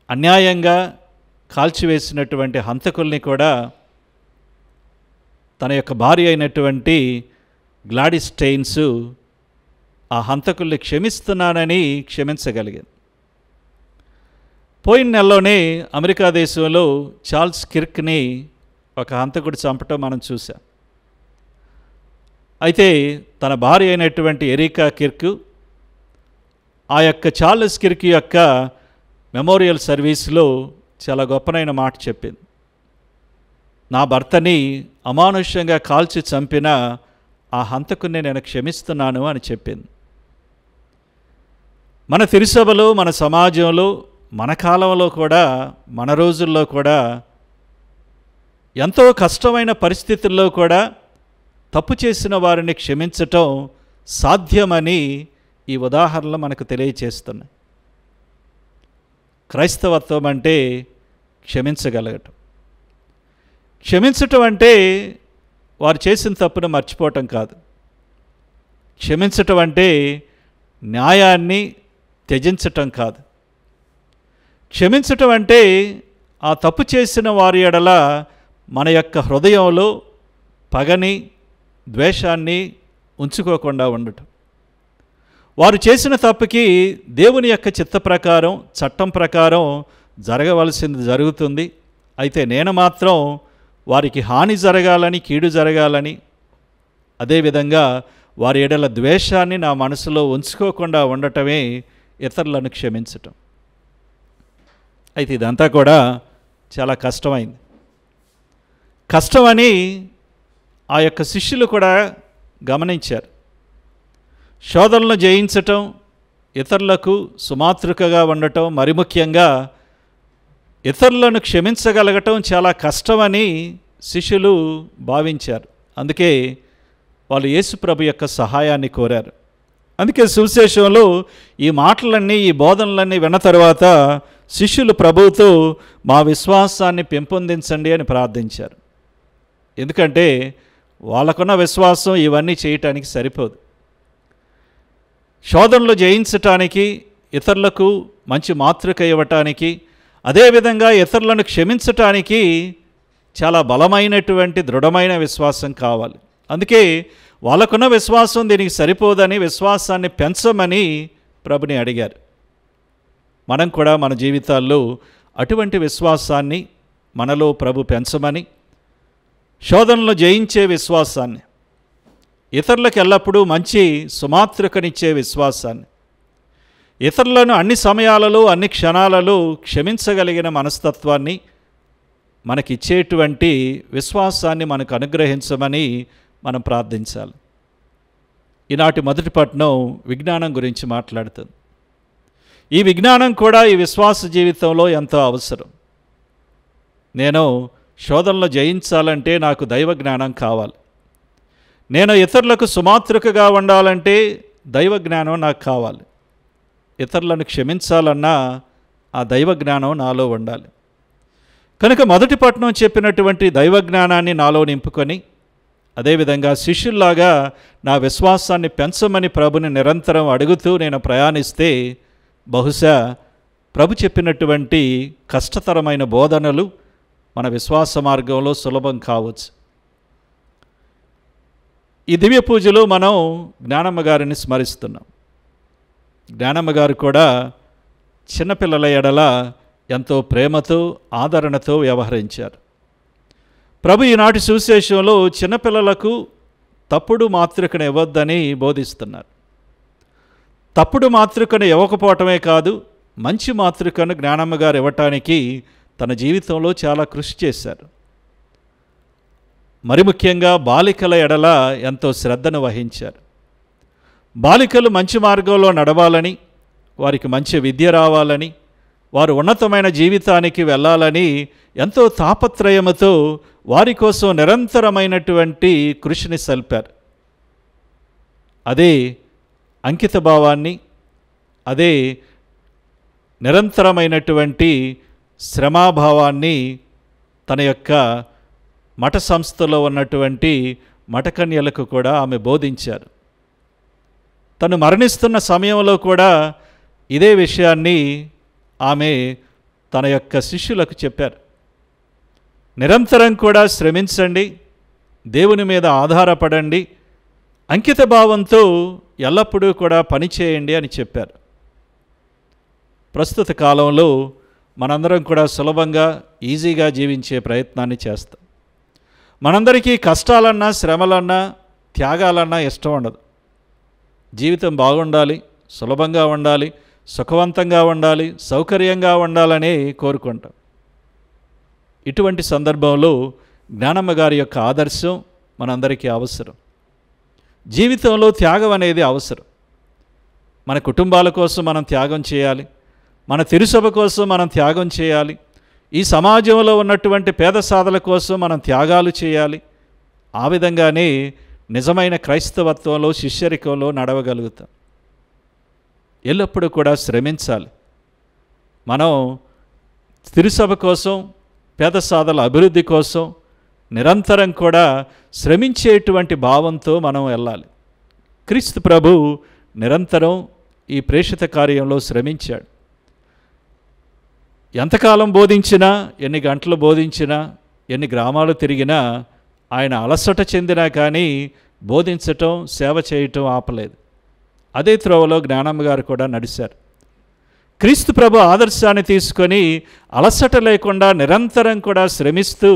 అన్యాయంగా కాల్చివేసినటువంటి హంతకుల్ని కూడా తన యొక్క భార్య అయినటువంటి గ్లాడిస్ స్టెయిన్స్ ఆ హంతకుల్ని క్షమిస్తున్నానని క్షమించగలిగింది. పోయిన నెలలోనే అమెరికా దేశంలో చార్ల్స్ కిర్క్ని ఒక హంతకుడు చంపటం మనం చూసాం. అయితే తన భార్య అయినటువంటి ఎరికా కిర్క్ ఆ యొక్క చార్లెస్ కిర్క్ యొక్క మెమోరియల్ సర్వీస్లో చాలా గొప్పనైన మాట చెప్పింది. నా భర్తని అమానుష్యంగా కాల్చి చంపిన ఆ హంతకుని నేను క్షమిస్తున్నాను అని చెప్పింది. మన తిరుసభలో, మన సమాజంలో, మన కాలంలో కూడా, మన రోజుల్లో కూడా ఎంతో కష్టమైన పరిస్థితుల్లో కూడా తప్పు చేసిన వారిని క్షమించటం సాధ్యమని ఈ ఉదాహరణలు మనకు తెలియచేస్తున్నాయి. క్రైస్తవత్వం అంటే క్షమించగలగటం. క్షమించటం అంటే వారు చేసిన తప్పును మర్చిపోవటం కాదు. క్షమించటం అంటే న్యాయాన్ని త్యజించటం కాదు. క్షమించటం అంటే ఆ తప్పు చేసిన వారి ఎడల మన యొక్క హృదయంలో పగని, ద్వేషాన్ని ఉంచుకోకుండా ఉండటం. వారు చేసిన తప్పుకి దేవుని యొక్క చిత్త ప్రకారం, చట్టం ప్రకారం జరగవలసింది జరుగుతుంది. అయితే నేను మాత్రం వారికి హాని జరగాలని, కీడు జరగాలని, అదేవిధంగా వారి ఎడల ద్వేషాన్ని నా మనసులో ఉంచుకోకుండా ఉండటమే ఇతరులను క్షమించటం. అయితే ఇదంతా కూడా చాలా కష్టమైంది. కష్టమని ఆ యొక్క శిష్యులు కూడా గమనించారు. శోధనలను జయించటం, ఇతరులకు సుమాతృకగా ఉండటం, మరి ముఖ్యంగా ఇతరులను క్షమించగలగటం చాలా కష్టమని శిష్యులు భావించారు. అందుకే వాళ్ళు యేసుప్రభు యొక్క సహాయాన్ని కోరారు. అందుకే సువిశేషంలో ఈ మాటలన్నీ, ఈ బోధనలన్నీ విన్న తర్వాత శిష్యులు ప్రభువుతో మా విశ్వాసాన్ని పెంపొందించండి అని ప్రార్థించారు. ఎందుకంటే వాళ్ళకున్న విశ్వాసం ఇవన్నీ చేయటానికి సరిపోదు. శోధనలు జయించటానికి, ఇతరులకు మంచి మాతృక ఇవ్వటానికి, అదేవిధంగా ఇతరులను క్షమించటానికి చాలా బలమైనటువంటి దృఢమైన విశ్వాసం కావాలి. అందుకే వాళ్ళకున్న విశ్వాసం దీనికి సరిపోదని విశ్వాసాన్ని పెంచమని ప్రభుని అడిగారు. మనం కూడా మన జీవితాల్లో అటువంటి విశ్వాసాన్ని మనలో ప్రభు పెంచమని, శోధనలో జయించే విశ్వాసాన్ని, ఇతరులకు ఎల్లప్పుడూ మంచి సుమాతృకనిచ్చే విశ్వాసాన్ని, ఇతరులను అన్ని సమయాలలో అన్ని క్షణాలలో క్షమించగలిగిన మనస్తత్వాన్ని మనకిచ్చేటువంటి విశ్వాసాన్ని మనకు అనుగ్రహించమని మనం ప్రార్థించాలి. ఈనాటి మొదటి పట్టణం విజ్ఞానం గురించి మాట్లాడుతుంది. ఈ విజ్ఞానం కూడా ఈ విశ్వాస జీవితంలో ఎంతో అవసరం. నేను శోధనలు జయించాలంటే నాకు దైవ జ్ఞానం కావాలి. నేను ఇతరులకు సుమాతృకగా ఉండాలంటే దైవ జ్ఞానం నాకు కావాలి. ఇతరులను క్షమించాలన్నా ఆ దైవ జ్ఞానం నాలో ఉండాలి. కనుక మొదటి పట్టణం చెప్పినటువంటి దైవ జ్ఞానాన్ని నాలో నింపుకొని, అదేవిధంగా శిష్యుల్లాగా నా విశ్వాసాన్ని పెంచమని ప్రభుని నిరంతరం అడుగుతూ నేను ప్రయాణిస్తే బహుశా ప్రభు చెప్పినటువంటి కష్టతరమైన బోధనలు మన విశ్వాస మార్గంలో సులభం కావచ్చు. ఈ దివ్య పూజలో మనం జ్ఞానమ్మ గారిని స్మరిస్తున్నాం. జ్ఞానమ్మ గారు కూడా చిన్నపిల్లల ఎడల ఎంతో ప్రేమతో ఆదరణతో వ్యవహరించారు. ప్రభు ఈనాటి సువిశేషంలో చిన్నపిల్లలకు తప్పుడు మాతృకను ఇవ్వద్దని బోధిస్తున్నారు. తప్పుడు మాతృకను ఇవ్వకపోవటమే కాదు, మంచి మాతృకను జ్ఞానమ్మ గారు ఇవ్వటానికి తన జీవితంలో చాలా కృషి చేశారు. మరి ముఖ్యంగా బాలికల ఎడల ఎంతో శ్రద్ధను వహించారు. బాలికలు మంచి మార్గంలో నడవాలని, వారికి మంచి విద్య రావాలని, వారు ఉన్నతమైన జీవితానికి వెళ్ళాలని ఎంతో తాపత్రయముతో వారి కోసం నిరంతరమైనటువంటి కృషిని సల్పారు. అదే అంకిత భావాన్ని, అదే నిరంతరమైనటువంటి శ్రమాభావాన్ని తన యొక్క మఠ సంస్థలో ఉన్నటువంటి మఠకన్యలకు కూడా ఆమె బోధించారు. తను మరణిస్తున్న సమయంలో కూడా ఇదే విషయాన్ని ఆమె తన యొక్క శిష్యులకు చెప్పారు. నిరంతరం కూడా శ్రమించండి, దేవుని మీద ఆధారపడండి, అంకిత భావంతో ఎల్లప్పుడూ కూడా పనిచేయండి అని చెప్పారు. ప్రస్తుత కాలంలో మనందరం కూడా సులభంగా ఈజీగా జీవించే ప్రయత్నాన్ని చేస్తాం. మనందరికీ కష్టాలన్నా శ్రమలన్నా త్యాగాలన్నా ఇష్టం ఉండదు. జీవితం బాగుండాలి, సులభంగా ఉండాలి, సుఖవంతంగా ఉండాలి, సౌకర్యంగా ఉండాలని కోరుకుంటాం. ఇటువంటి సందర్భంలో జ్ఞానమ్మ గారి యొక్క ఆదర్శం మనందరికీ అవసరం. జీవితంలో త్యాగం అనేది అవసరం. మన కుటుంబాల కోసం మనం త్యాగం చేయాలి, మన తిరుసభ కోసం మనం త్యాగం చేయాలి, ఈ సమాజంలో ఉన్నటువంటి పేద సాధల కోసం మనం త్యాగాలు చేయాలి. ఆ విధంగానే నిజమైన క్రైస్తవత్వంలో శిష్యరికంలో నడవగలుగుతాం. ఎల్లప్పుడూ కూడా శ్రమించాలి. మనం తిరుసభ కోసం, పేద సాధల అభివృద్ధి కోసం నిరంతరం కూడా శ్రమించేటువంటి భావంతో మనం వెళ్ళాలి. క్రీస్తు ప్రభు నిరంతరం ఈ ప్రేషిత కార్యంలో శ్రమించాడు. ఎంతకాలం బోధించినా, ఎన్ని గంటలు బోధించినా, ఎన్ని గ్రామాలు తిరిగినా ఆయన అలసట చెందినా కానీ బోధించటం, సేవ చేయటం ఆపలేదు. అదే త్రోవలో జ్ఞానమ్మ గారు కూడా నడిచారు. క్రీస్తు ప్రభు ఆదర్శాన్ని తీసుకొని అలసట లేకుండా నిరంతరం కూడా శ్రమిస్తూ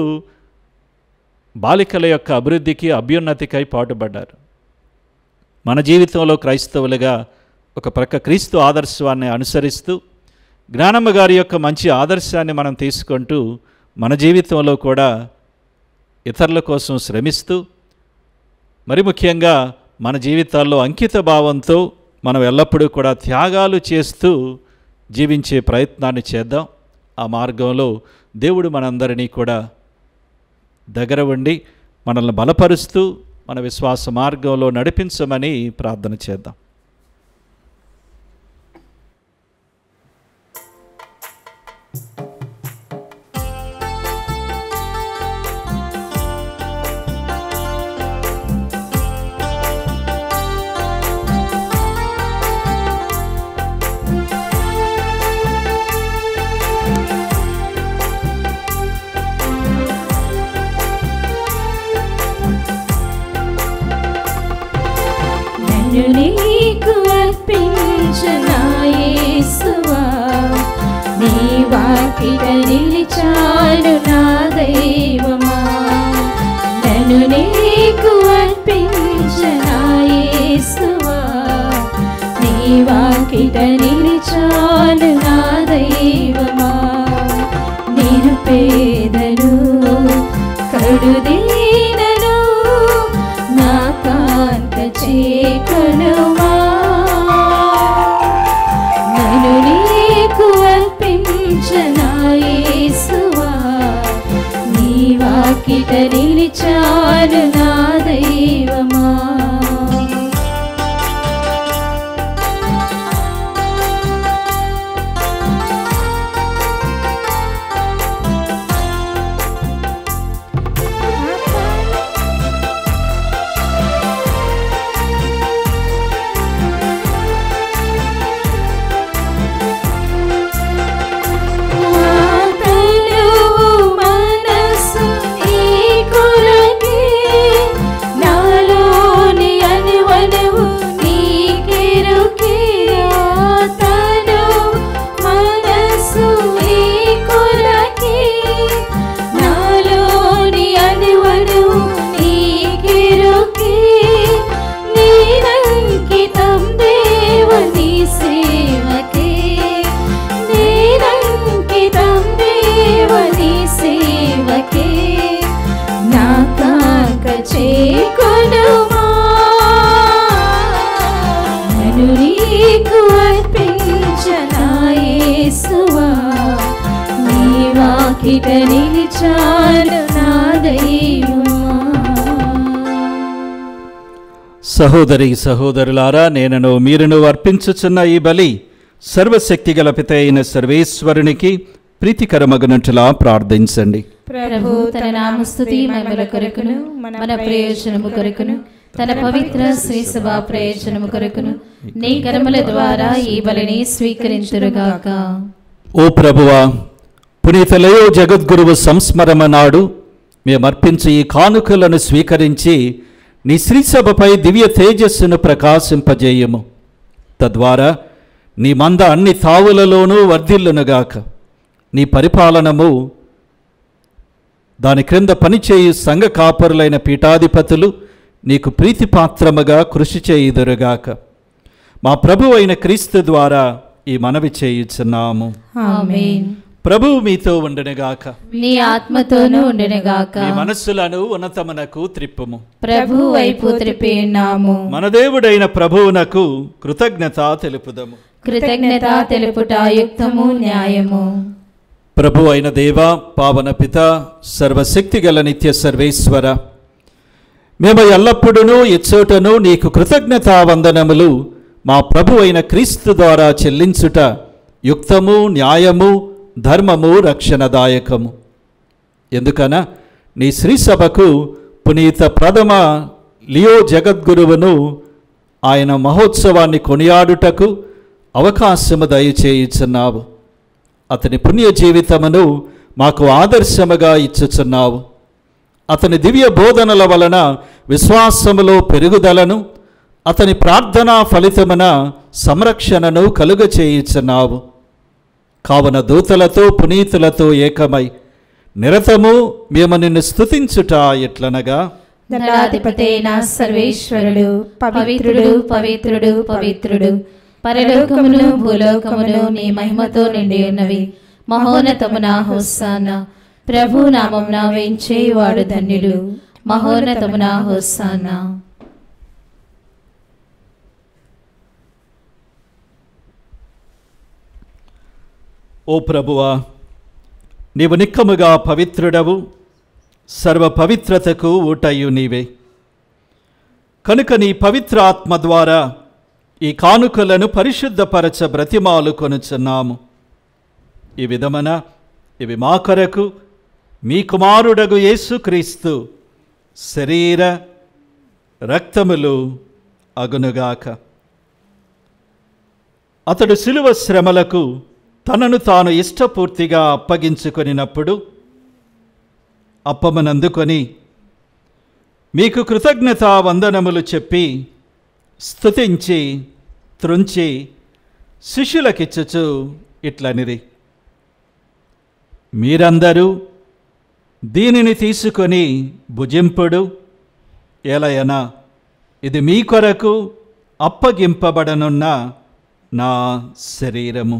బాలికల యొక్క అభివృద్ధికి, అభ్యున్నతికై పాటుపడ్డారు. మన జీవితంలో క్రైస్తవులుగా ఒక ప్రక్క క్రీస్తు ఆదర్శాన్ని అనుసరిస్తూ జ్ఞానమ్మ గారి యొక్క మంచి ఆదర్శాన్ని మనం తీసుకుంటూ మన జీవితంలో కూడా ఇతరుల కోసం శ్రమిస్తూ, మరి ముఖ్యంగా మన జీవితాల్లో అంకిత భావంతో మనం ఎల్లప్పుడూ కూడా త్యాగాలు చేస్తూ జీవించే ప్రయత్నాన్ని చేద్దాం. ఆ మార్గంలో దేవుడు మనందరినీ కూడా దగ్గర ఉండి మనల్ని బలపరుస్తూ మన విశ్వాస మార్గంలో నడిపించమని ప్రార్థన చేద్దాం. నీకు అర్పించనా నీ వాకిట నిలిచాను నా దైవమా, నన్ను నీకు అర్పించనా యేసువా. నీ వాకిట నిలిచాను నా దైవమా, నేను పేదను కడుదీనను, నా కాంత చేకొనుమా. నన్ను నీకు అర్పించనా యేసువా, నీ వాకిట నిలిచాను నా దైవమా. సహోదరి సహోదరులారా, నేనను మీరును అర్పించుచున్న ఈ బలి సర్వశక్తి గల పిత అయిన సర్వేశ్వరునికి ప్రీతికరమగునట్లుగా ప్రార్థించండి. ప్రభు తన నామస్తుతి మహిమల కొరకును మన ప్రయోజనము కొరకును తన పవిత్ర శ్రీ సభా ప్రయోజనము కొరకును నీ కర్మల ద్వారా ఈ బలిని స్వీకరించురుగాక. ఓ ప్రభువా, పునీత లేయో జగద్గురువు సంస్మరణ నాడు మేమర్పించి ఈ కానుకలను స్వీకరించి నీ శ్రీసభపై దివ్య తేజస్సును ప్రకాశింపజేయము. తద్వారా నీ మంద అన్ని తావులలోనూ వర్ధిల్లునుగాక. నీ పరిపాలనము దాని క్రింద పనిచేయు సంఘ కాపరులైన పీఠాధిపతులు నీకు ప్రీతిపాత్రముగా కృషి చేయుదురుగాక. మా ప్రభు అయిన క్రీస్తు ద్వారా ఈ మనవి చేయుచున్నాము. ఆమేన్. ప్రభువు మీతో ఉండునుగాక. నీ ఆత్మతోనూ ఉండునుగాక. మీ మనస్సులను ఉన్నతమునకు త్రిప్పుము. ప్రభు వైపు త్రిప్పి ఉన్నాము. మన దేవుడైన ప్రభువునకు కృతజ్ఞత తెలుపుదము. కృతజ్ఞత తెలుపుట యుక్తము న్యాయము. ప్రభు అయిన దేవ, పావన పిత, సర్వశక్తి గల నిత్య సర్వేశ్వర, మేము ఎల్లప్పుడూ ఇచ్చోటను నీకు కృతజ్ఞతా వందనములు మా ప్రభు అయిన క్రీస్తు ద్వారా చెల్లించుట యుక్తము, న్యాయము, ధర్మము, రక్షణదాయకము. ఎందుకన నీ శ్రీసభకు పునీత ప్రథమ లియో జగద్గురువును ఆయన మహోత్సవాన్ని కొనియాడుటకు అవకాశము దయచేయుచున్నావు. అతని పుణ్య జీవితమును మాకు ఆదర్శముగా ఇచ్చుచున్నావు. అతని దివ్య బోధనల వలన విశ్వాసములో పెరుగుదలను, అతని ప్రార్థనా ఫలితమున సంరక్షణను కలుగచేయుచున్నావు. కావున దూతలతో పునీతులతో ఏకమై నిరతము మేము నిన్ను స్తుతించుట ఎట్లనగా, దళాధిపతైన సర్వేశ్వరుడు పవిత్రుడు పవిత్రుడు పవిత్రుడు, పరలోకమును భూలోకమును నీ మహిమతో నిండి ఉన్నవి. మహోన్నతమున హోసానా. ప్రభు నామమున వేంచేవాడు ధన్యుడు. మహోన్నతమున హోసానా. ఓ ప్రభువా, నీవు నిక్కముగా పవిత్రుడవు, సర్వ పవిత్రతకు ఊటయు నీవే. కనుక నీ పవిత్ర ఆత్మ ద్వారా ఈ కానుకలను పరిశుద్ధపరచ బ్రతిమాలు కొనుచున్నాము. ఈ విధమున ఇవి మా కొరకు మీ కుమారుడగు యేసుక్రీస్తు శరీర రక్తములు అగునుగాక. అతడు శిలువ శ్రమలకు తనను తాను ఇష్టపూర్తిగా అప్పగించుకొనినప్పుడు అప్పమనందుకొని మీకు కృతజ్ఞతా వందనములు చెప్పి స్తుతించి త్రుంచి శిష్యులకిచ్చుచు ఇట్లనిది, మీరందరూ దీనిని తీసుకొని భుజింపుడు, ఎలయనా ఇది మీ కొరకు అప్పగింపబడనున్న నా శరీరము.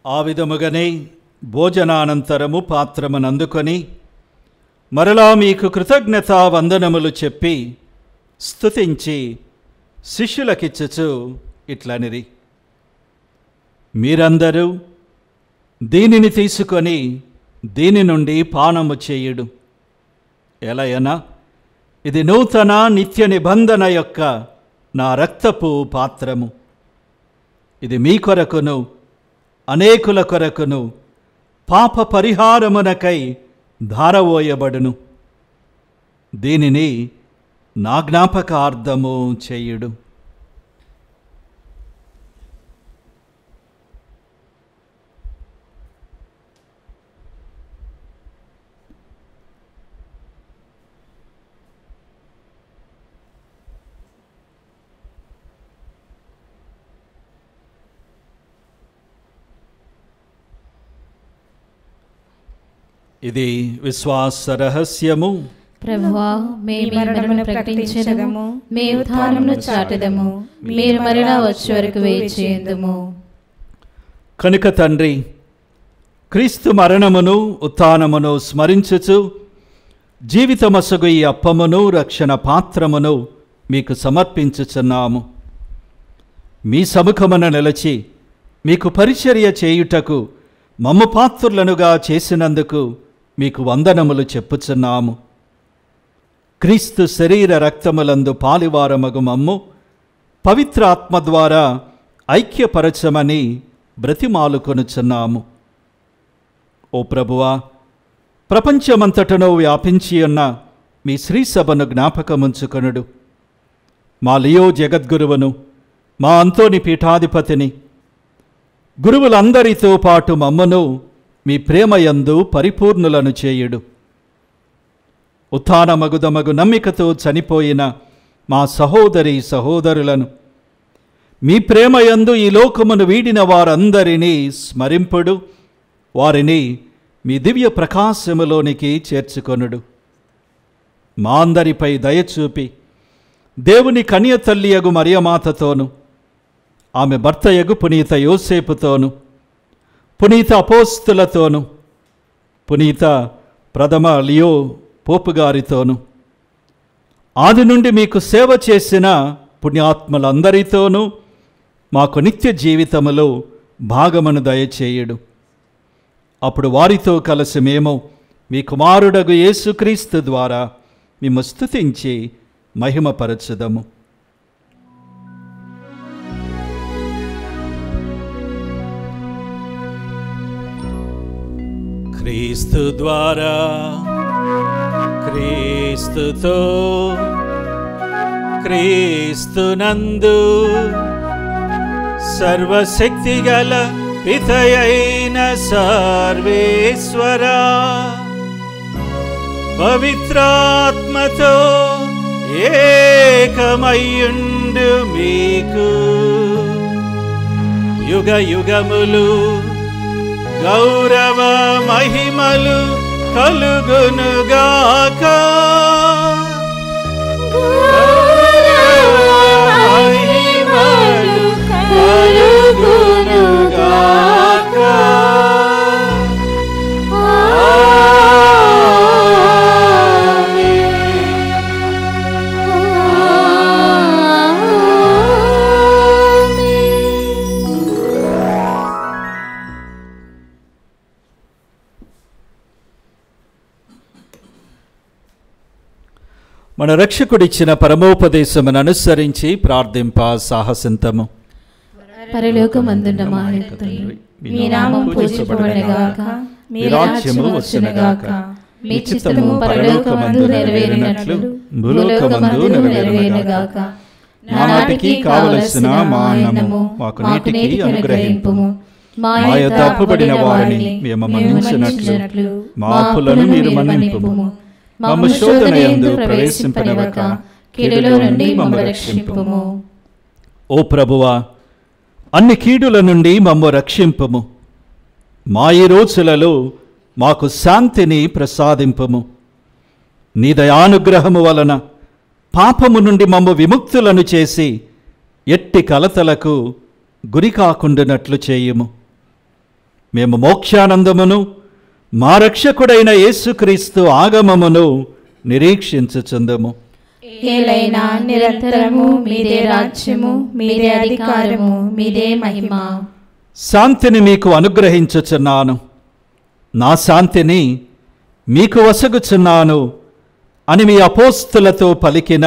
ఆ విధముగానే భోజనానంతరము పాత్రమునందుకొని మరలా మీకు కృతజ్ఞతా వందనములు చెప్పి స్తుతించి శిష్యులకిచ్చుచు ఇట్లనిరి, మీరందరూ దీనిని తీసుకొని దీని నుండి పానము చేయుడు. ఎలయనా ఇది నూతన నిత్య నిబంధన యొక్క నా రక్తపు పాత్రము. ఇది మీ కొరకును అనేకుల కొరకును పాప పరిహారమునకై ధారవోయబడును. దీనిని నా జ్ఞాపకార్థము చేయుడు. ఇది విశ్వాస రహస్యము. ప్రభువా, మేము మీ మరణమును ప్రకటించెదము, మీ ఉత్థానమును చాటెదము, మీరు మరలా వచ్చే వరకు వేచియుందుము. కనుక తండ్రి, క్రీస్తు మరణమును ఉత్థానమును స్మరించుచు జీవితమసగు ఈ అప్పమును రక్షణ పాత్రమును మీకు సమర్పించుచున్నాము. మీ సముఖమున నిలచి మీకు పరిచర్య చేయుటకు మమ్ము పాత్రులనుగా చేసినందుకు మీకు వందనములు చెప్పుచున్నాము. క్రీస్తు శరీర రక్తములందు పాలివారమగు మమ్ము పవిత్ర ఆత్మ ద్వారా ఐక్యపరచమని బ్రతిమాలుకొనుచున్నాము. ఓ ప్రభువా, ప్రపంచమంతటను వ్యాపించి ఉన్న మీ శ్రీసభను జ్ఞాపకముంచుకొనుడు. మా లియో జగద్గురువును, మా అంతోని పీఠాధిపతిని, గురువులందరితో పాటు మమ్మను మీ ప్రేమయందు పరిపూర్ణులను చేయుడు. ఉత్థానమగుదమగు నమ్మికతో చనిపోయిన మా సహోదరి సహోదరులను, మీ ప్రేమయందు ఈ లోకమును వీడిన వారందరినీ స్మరింపుడు. వారిని మీ దివ్య ప్రకాశములోనికి చేర్చుకొనుడు. మా అందరిపై దయచూపి దేవుని కన్యతల్లియగు మరియమాతతోను, ఆమె భర్తయగు పునీత యోసేపుతోను, పునీత అపోస్తులతోను, పునీత ప్రథమ లియో పోపుగారితోను, ఆది నుండి మీకు సేవ చేసిన పుణ్యాత్ములందరితోనూ మాకు నిత్య జీవితములో భాగమును దయచేయుడు. అప్పుడు వారితో కలిసి మేము మీ కుమారుడగు యేసుక్రీస్తు ద్వారా మేము స్తుతించి మహిమపరచుదము. క్రీస్తు ద్వారా, క్రీస్తుతో, క్రీస్తునందు సర్వశక్తిగల పితయైన సర్వేశ్వర పవిత్రాత్మతో ఏకమయ్యుండు మీకు యుగ యుగములు గౌరవ మహిమలు కలుగునుగాక. మహిమలు కలుగునుగాక. మన రక్షకుడిచ్చిన పరమోపదేశమును అనుసరించి ప్రార్థింప సాహసింతము. పరలోకమందున్న మా తండ్రి, మీ నామం పూజింపబడుగాక, మీ రాజ్యము వచ్చునుగాక, మీ చిత్తము పరలోకమందు నెరవేరినట్లు భూలోకమందు నెరవేరుగాక. నానాటికి కావలసిన మా అన్నము మాకు నేటికి అనుగ్రహింపుము. మా యొద్ద అప్పుబడిన వారిని మేము మన్నించినట్లు మా అప్పులను మీరు మన్నింపుము. మమ్ము శోధన యందు ప్రవేశింపనివ్వక కీడులో నుండి మమ్ము రక్షింపుము. ఓ ప్రభువా, అన్ని కీడుల నుండి మమ్ము రక్షింపుము. మా ఈ రోజులలో మాకు శాంతిని ప్రసాదింపుము. నీ దయానుగ్రహము వలన పాపము నుండి మమ్ము విముక్తులను చేసి ఎట్టి కలతలకు గురి కాకుండానట్లు చేయుము. మేము మోక్షానందమును మా రక్షకుడైన యేసుక్రీస్తు ఆగమమును నిరీక్షించుచుందుము. ఏలైనా నిరంతరము మీదే రాజ్యము, మీదే అధికారము, మీదే మహిమ. శాంతిని మీకు అనుగ్రహించుచున్నాను, నా శాంతిని మీకు వసగుచున్నాను అని మీ అపోస్తులతో పలికిన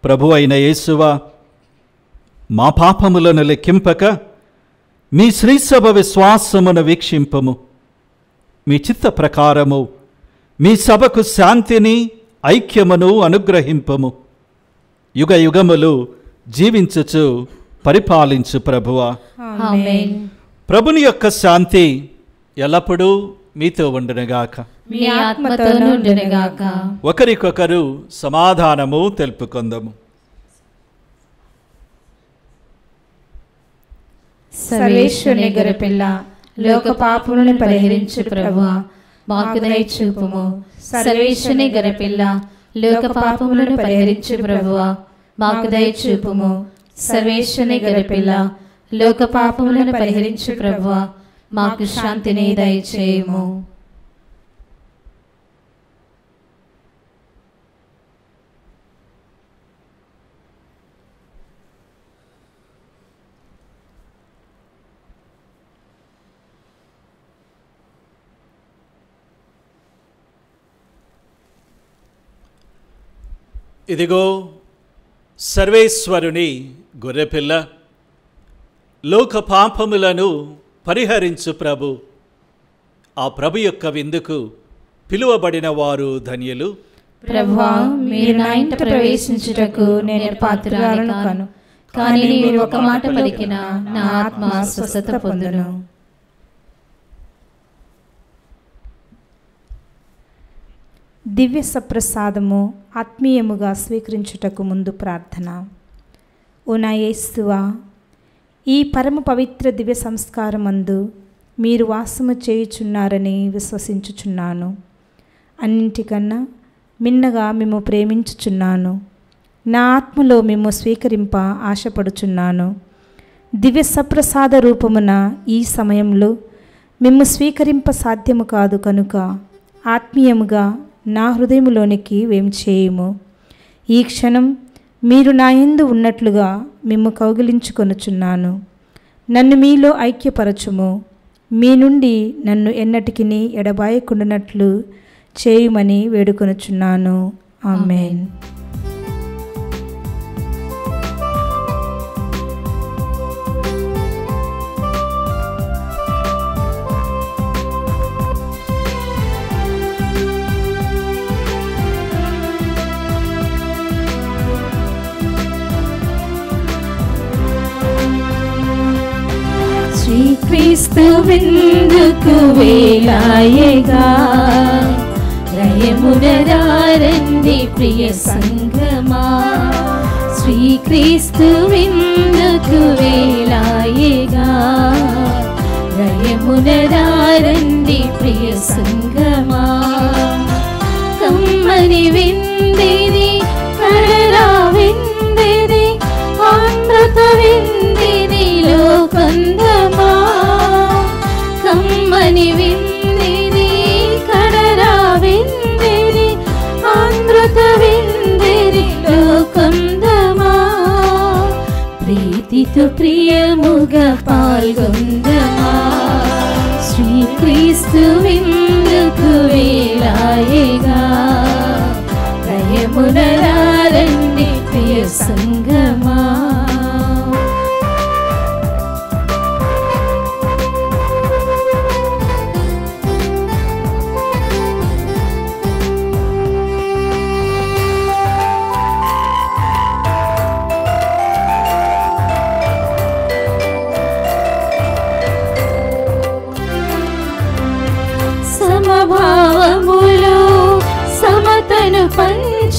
ప్రభువైన యేసువా, మా పాపములను లెక్కింపక మీ శ్రీసభ విశ్వాసమును వీక్షింపము. మీ చిత్త ప్రకారము మీ సభకు శాంతిని ఐక్యమును అనుగ్రహింపము. యుగ యుగములు జీవించుచు పరిపాలించు ప్రభువా. ఆమేన్. ప్రభుని యొక్క శాంతి ఎల్లప్పుడూ మీతో ఉండునుగాక. మీ ఆత్మతోనూ ఉండునుగాక. ఒకరికొకరు సమాధానము తెలుపుకొందము. సర్వేశ్వరుని గొర్రెపిల్ల, లోక పాపములను పరిహరించు ప్రభువా, మాకు దయ చూపుము. సర్వేశ్వరుని గొర్రెపిల్ల, లోక పాపములను పరిహరించు ప్రభువా, మాకు దయ చూపుము. సర్వేశ్వరుని గొర్రెపిల్ల, లోక పాపములను పరిహరించు ప్రభువా, మాకు శాంతిని దయచేయుము. ఇదిగో సర్వేశ్వరుని గొర్రెపిల్ల, లోక పాపములను పరిహరించు ప్రభు. ఆ ప్రభు యొక్క విందుకు పిలువబడిన వారు ధన్యులు. ప్రభువా, మీరు నా ఇంట ప్రవేశించుటకు నేను పాత్రురాలను కాను, కానీ మీరు ఒక మాట పలికిన నా ఆత్మ స్వస్థత పొందును. దివ్య సప్రసాదము ఆత్మీయముగా స్వీకరించుటకు ముందు ప్రార్థన. ఓ నా యేసువా, ఈ పరమ పవిత్ర దివ్య సంస్కారమందు మీరు వాసము చేయుచున్నారని విశ్వసించుచున్నాను. అన్నింటికన్నా మిన్నగా మేము ప్రేమించుచున్నాను. నా ఆత్మలో మేము స్వీకరింప ఆశపడుచున్నాను. దివ్య సప్రసాద రూపమున ఈ సమయంలో మేము స్వీకరింప సాధ్యము కాదు కనుక ఆత్మీయముగా నా హృదయములోనికి వేంచేయుము. ఈ క్షణం మీరు నా యందు ఉన్నట్లుగా మిమ్ము కౌగిలించుకొనుచున్నాను. నన్ను మీలో ఐక్యపరచుము. మీ నుండి నన్ను ఎన్నటికిని ఎడబాయకుండానట్లు చేయుమని వేడుకొనుచున్నాను. ఆమేన్. శ్రీక్రీస్తు విందుకు వేలాయగా రయమునరారండి ప్రియ సంగమా. శ్రీక్రీస్తు విందుకు వేలాయగా రయమునరారండి ప్రియ సంగమా. కమ్మని విందిది కడరా విందిది అమృత విందిది లోకందమా. కమ్మని విందిది కడరా విందిది అమృత విందిది లోకందమా. ప్రీతితో ప్రియముగా పాల్గొందమా. శ్రీక్రీస్తు విందుకు వేలాయగా రయమునరారండి ప్రియ సంగమా.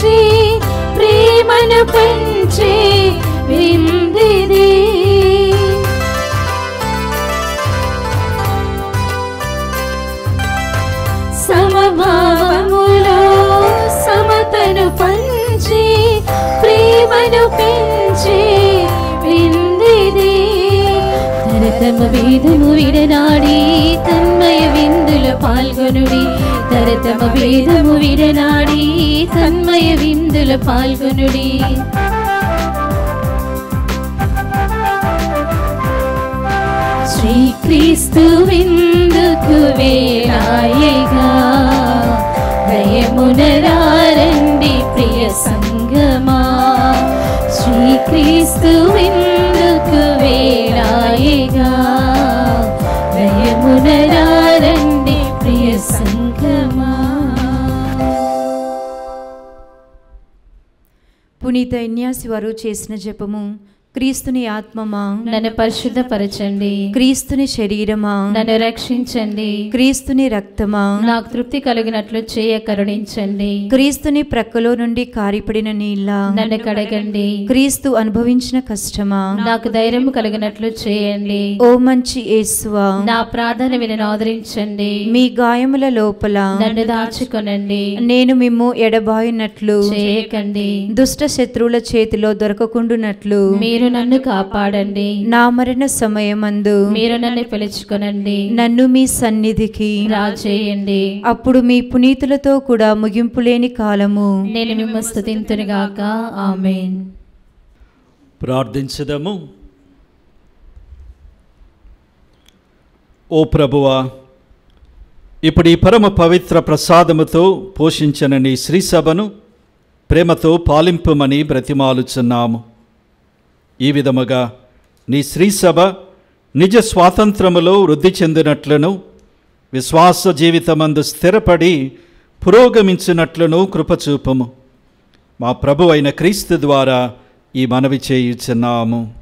పెంచి ప్రేమను పెంచి విందిది. సమభావములో సమతను పంచి ప్రేమను పెంచి విందిది. తరతమ వేదము విడనాడి తన్మయ విందులో పాల్గొనుడి. తరతమ వేదము విడనాడి తన్మయ విందులో పాల్గొనుడి. శ్రీక్రీస్తు విందుకు వేళాయగా దయమునరారండి ప్రియ సంగమా. శ్రీక్రీస్తు విందుకు వేళాయగా దయమునరారండి ప్రియ సంగమా. పునీత ఇన్యాసి వారు చేసిన జపము. క్రీస్తుని ఆత్మమా నన్ను పరిశుద్ధపరచండి. క్రీస్తుని శరీరమా నన్ను రక్షించండి. క్రీస్తుని రక్తమా నాకు తృప్తి కలిగినట్లు చేయ కరుణించండి. క్రీస్తుని ప్రక్కలో నుండి కారిపడిన నీళ్ళ నన్ను కడగండి. క్రీస్తు అనుభవించిన కష్టమా నాకు ధైర్యం కలిగినట్లు చేయండి. ఓ మంచి యేసువా నా ప్రార్థన విని ఆదరించండి. మీ గాయముల లోపల నన్ను దాచుకొనండి. నేను మిమ్ము ఎడబాయినట్లు చేయకండి. దుష్ట శత్రువుల చేతిలో దొరకకుండునట్లు మీరు నన్ను కాపాడండి. నా మరణ సమయమందు మీరు నన్ను పిలుచుకొనండి. నన్ను మీ సన్నిధికి రాజేయండి. అప్పుడు మీ పునీతులతో కూడా ముగింపు లేని కాలము నేను మిమ్ము స్తుతింతునుగాక. ఆమేన్. ప్రార్థించుదాము. ఓ ప్రభువా, ఇప్పుడు ఈ పరమ పవిత్ర ప్రసాదముతో పోషించిన నీ శ్రీసభను ప్రేమతో పాలింపుమని బ్రతిమాలుచున్నాము. ఈ విధముగా నీ శ్రీసభ నిజ స్వాతంత్రములో వృద్ధి చెందినట్లును విశ్వాస జీవితమందు స్థిరపడి పురోగమించినట్లును కృపచూపము. మా ప్రభు అయిన క్రీస్తు ద్వారా ఈ మనవి చేయుచున్నాము.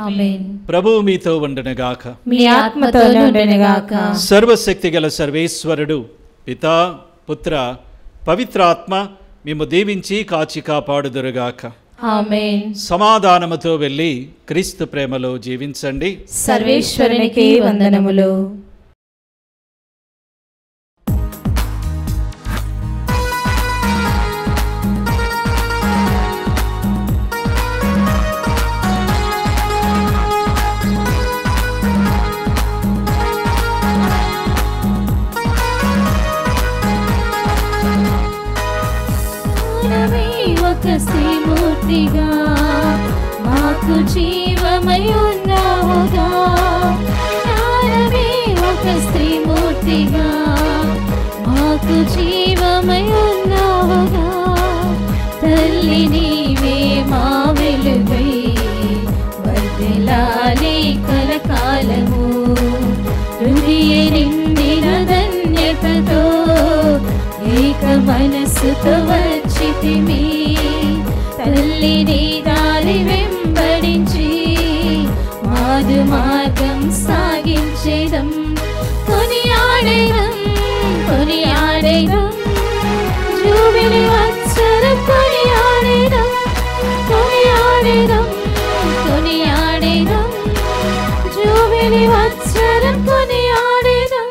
ఆమేన్. ప్రభువు మీతో ఉండునుగాక. మీ ఆత్మతోనూ ఉండునుగాక. సర్వశక్తి గల సర్వేశ్వరుడు పితా పుత్ర పవిత్రాత్మ మేము దీవించి కాచి కాపాడుదురుగాక. ఆమేన్. సమాధానముతో వెళ్ళి క్రీస్తు ప్రేమలో జీవించండి. సర్వేశ్వరునికి వందనములు. ఒక శ్రీమూర్తిగా మాకు జీవమై ఉన్నావుగా. ఒక శ్రీమూర్తిగా మాకు జీవమై ఉన్నావుగా. తల్లి నీవే మా వెలుగై వర్ధిల్లాలి కలకాలము. హృదయ నిండిన ధన్యతతో ఏక మనస్సుతో వచ్చితిమి. తల్లిని దారి వెంబడించి మాదు మార్గం సాగించేదం. కొనియాడేదం కొనియాడేదం జూబిలి వత్సరం. కొనియాడేదం కొనియాడేదం కొనియాడేదం జూబిలి వత్సరం. కొనియాడేదం.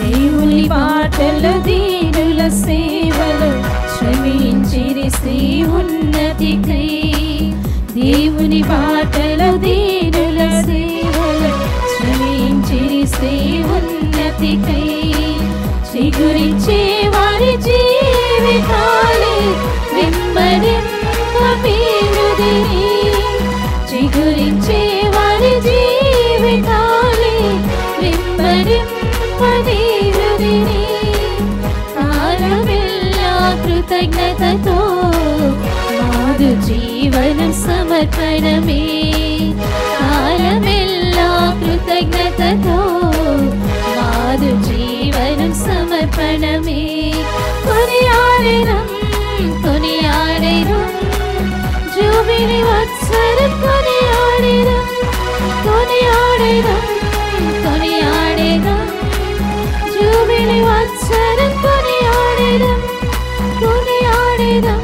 దేవుని పాటలు దీనుల సేవలు శ్రమించిరి శ్రీ ఉన్నతికై. దేవుని పాటలు దీనుల సేవలు శ్రమించిరి శ్రీ ఉన్నతికై. చిగురించే వారి జీవితాలే వెంబడింపబీరుదిని. చిగురించే వారి జీవితాలే వెంబడింపబీరుదిని. కాలమే కృతజ్ఞతతో మాదు జీవనం సమర్పణమే కాలమెల్లా కృతజ్ఞతతో మాదు జీవనం సమర్పణమే కొనియాడెదం కొనియాడెదం జూబిలి వత్సరం కొనియాడెదం కొనియాడెదం కొనియాడెదం జూబిలి వత్సరం కొనియాడెదం కొనియాడెదం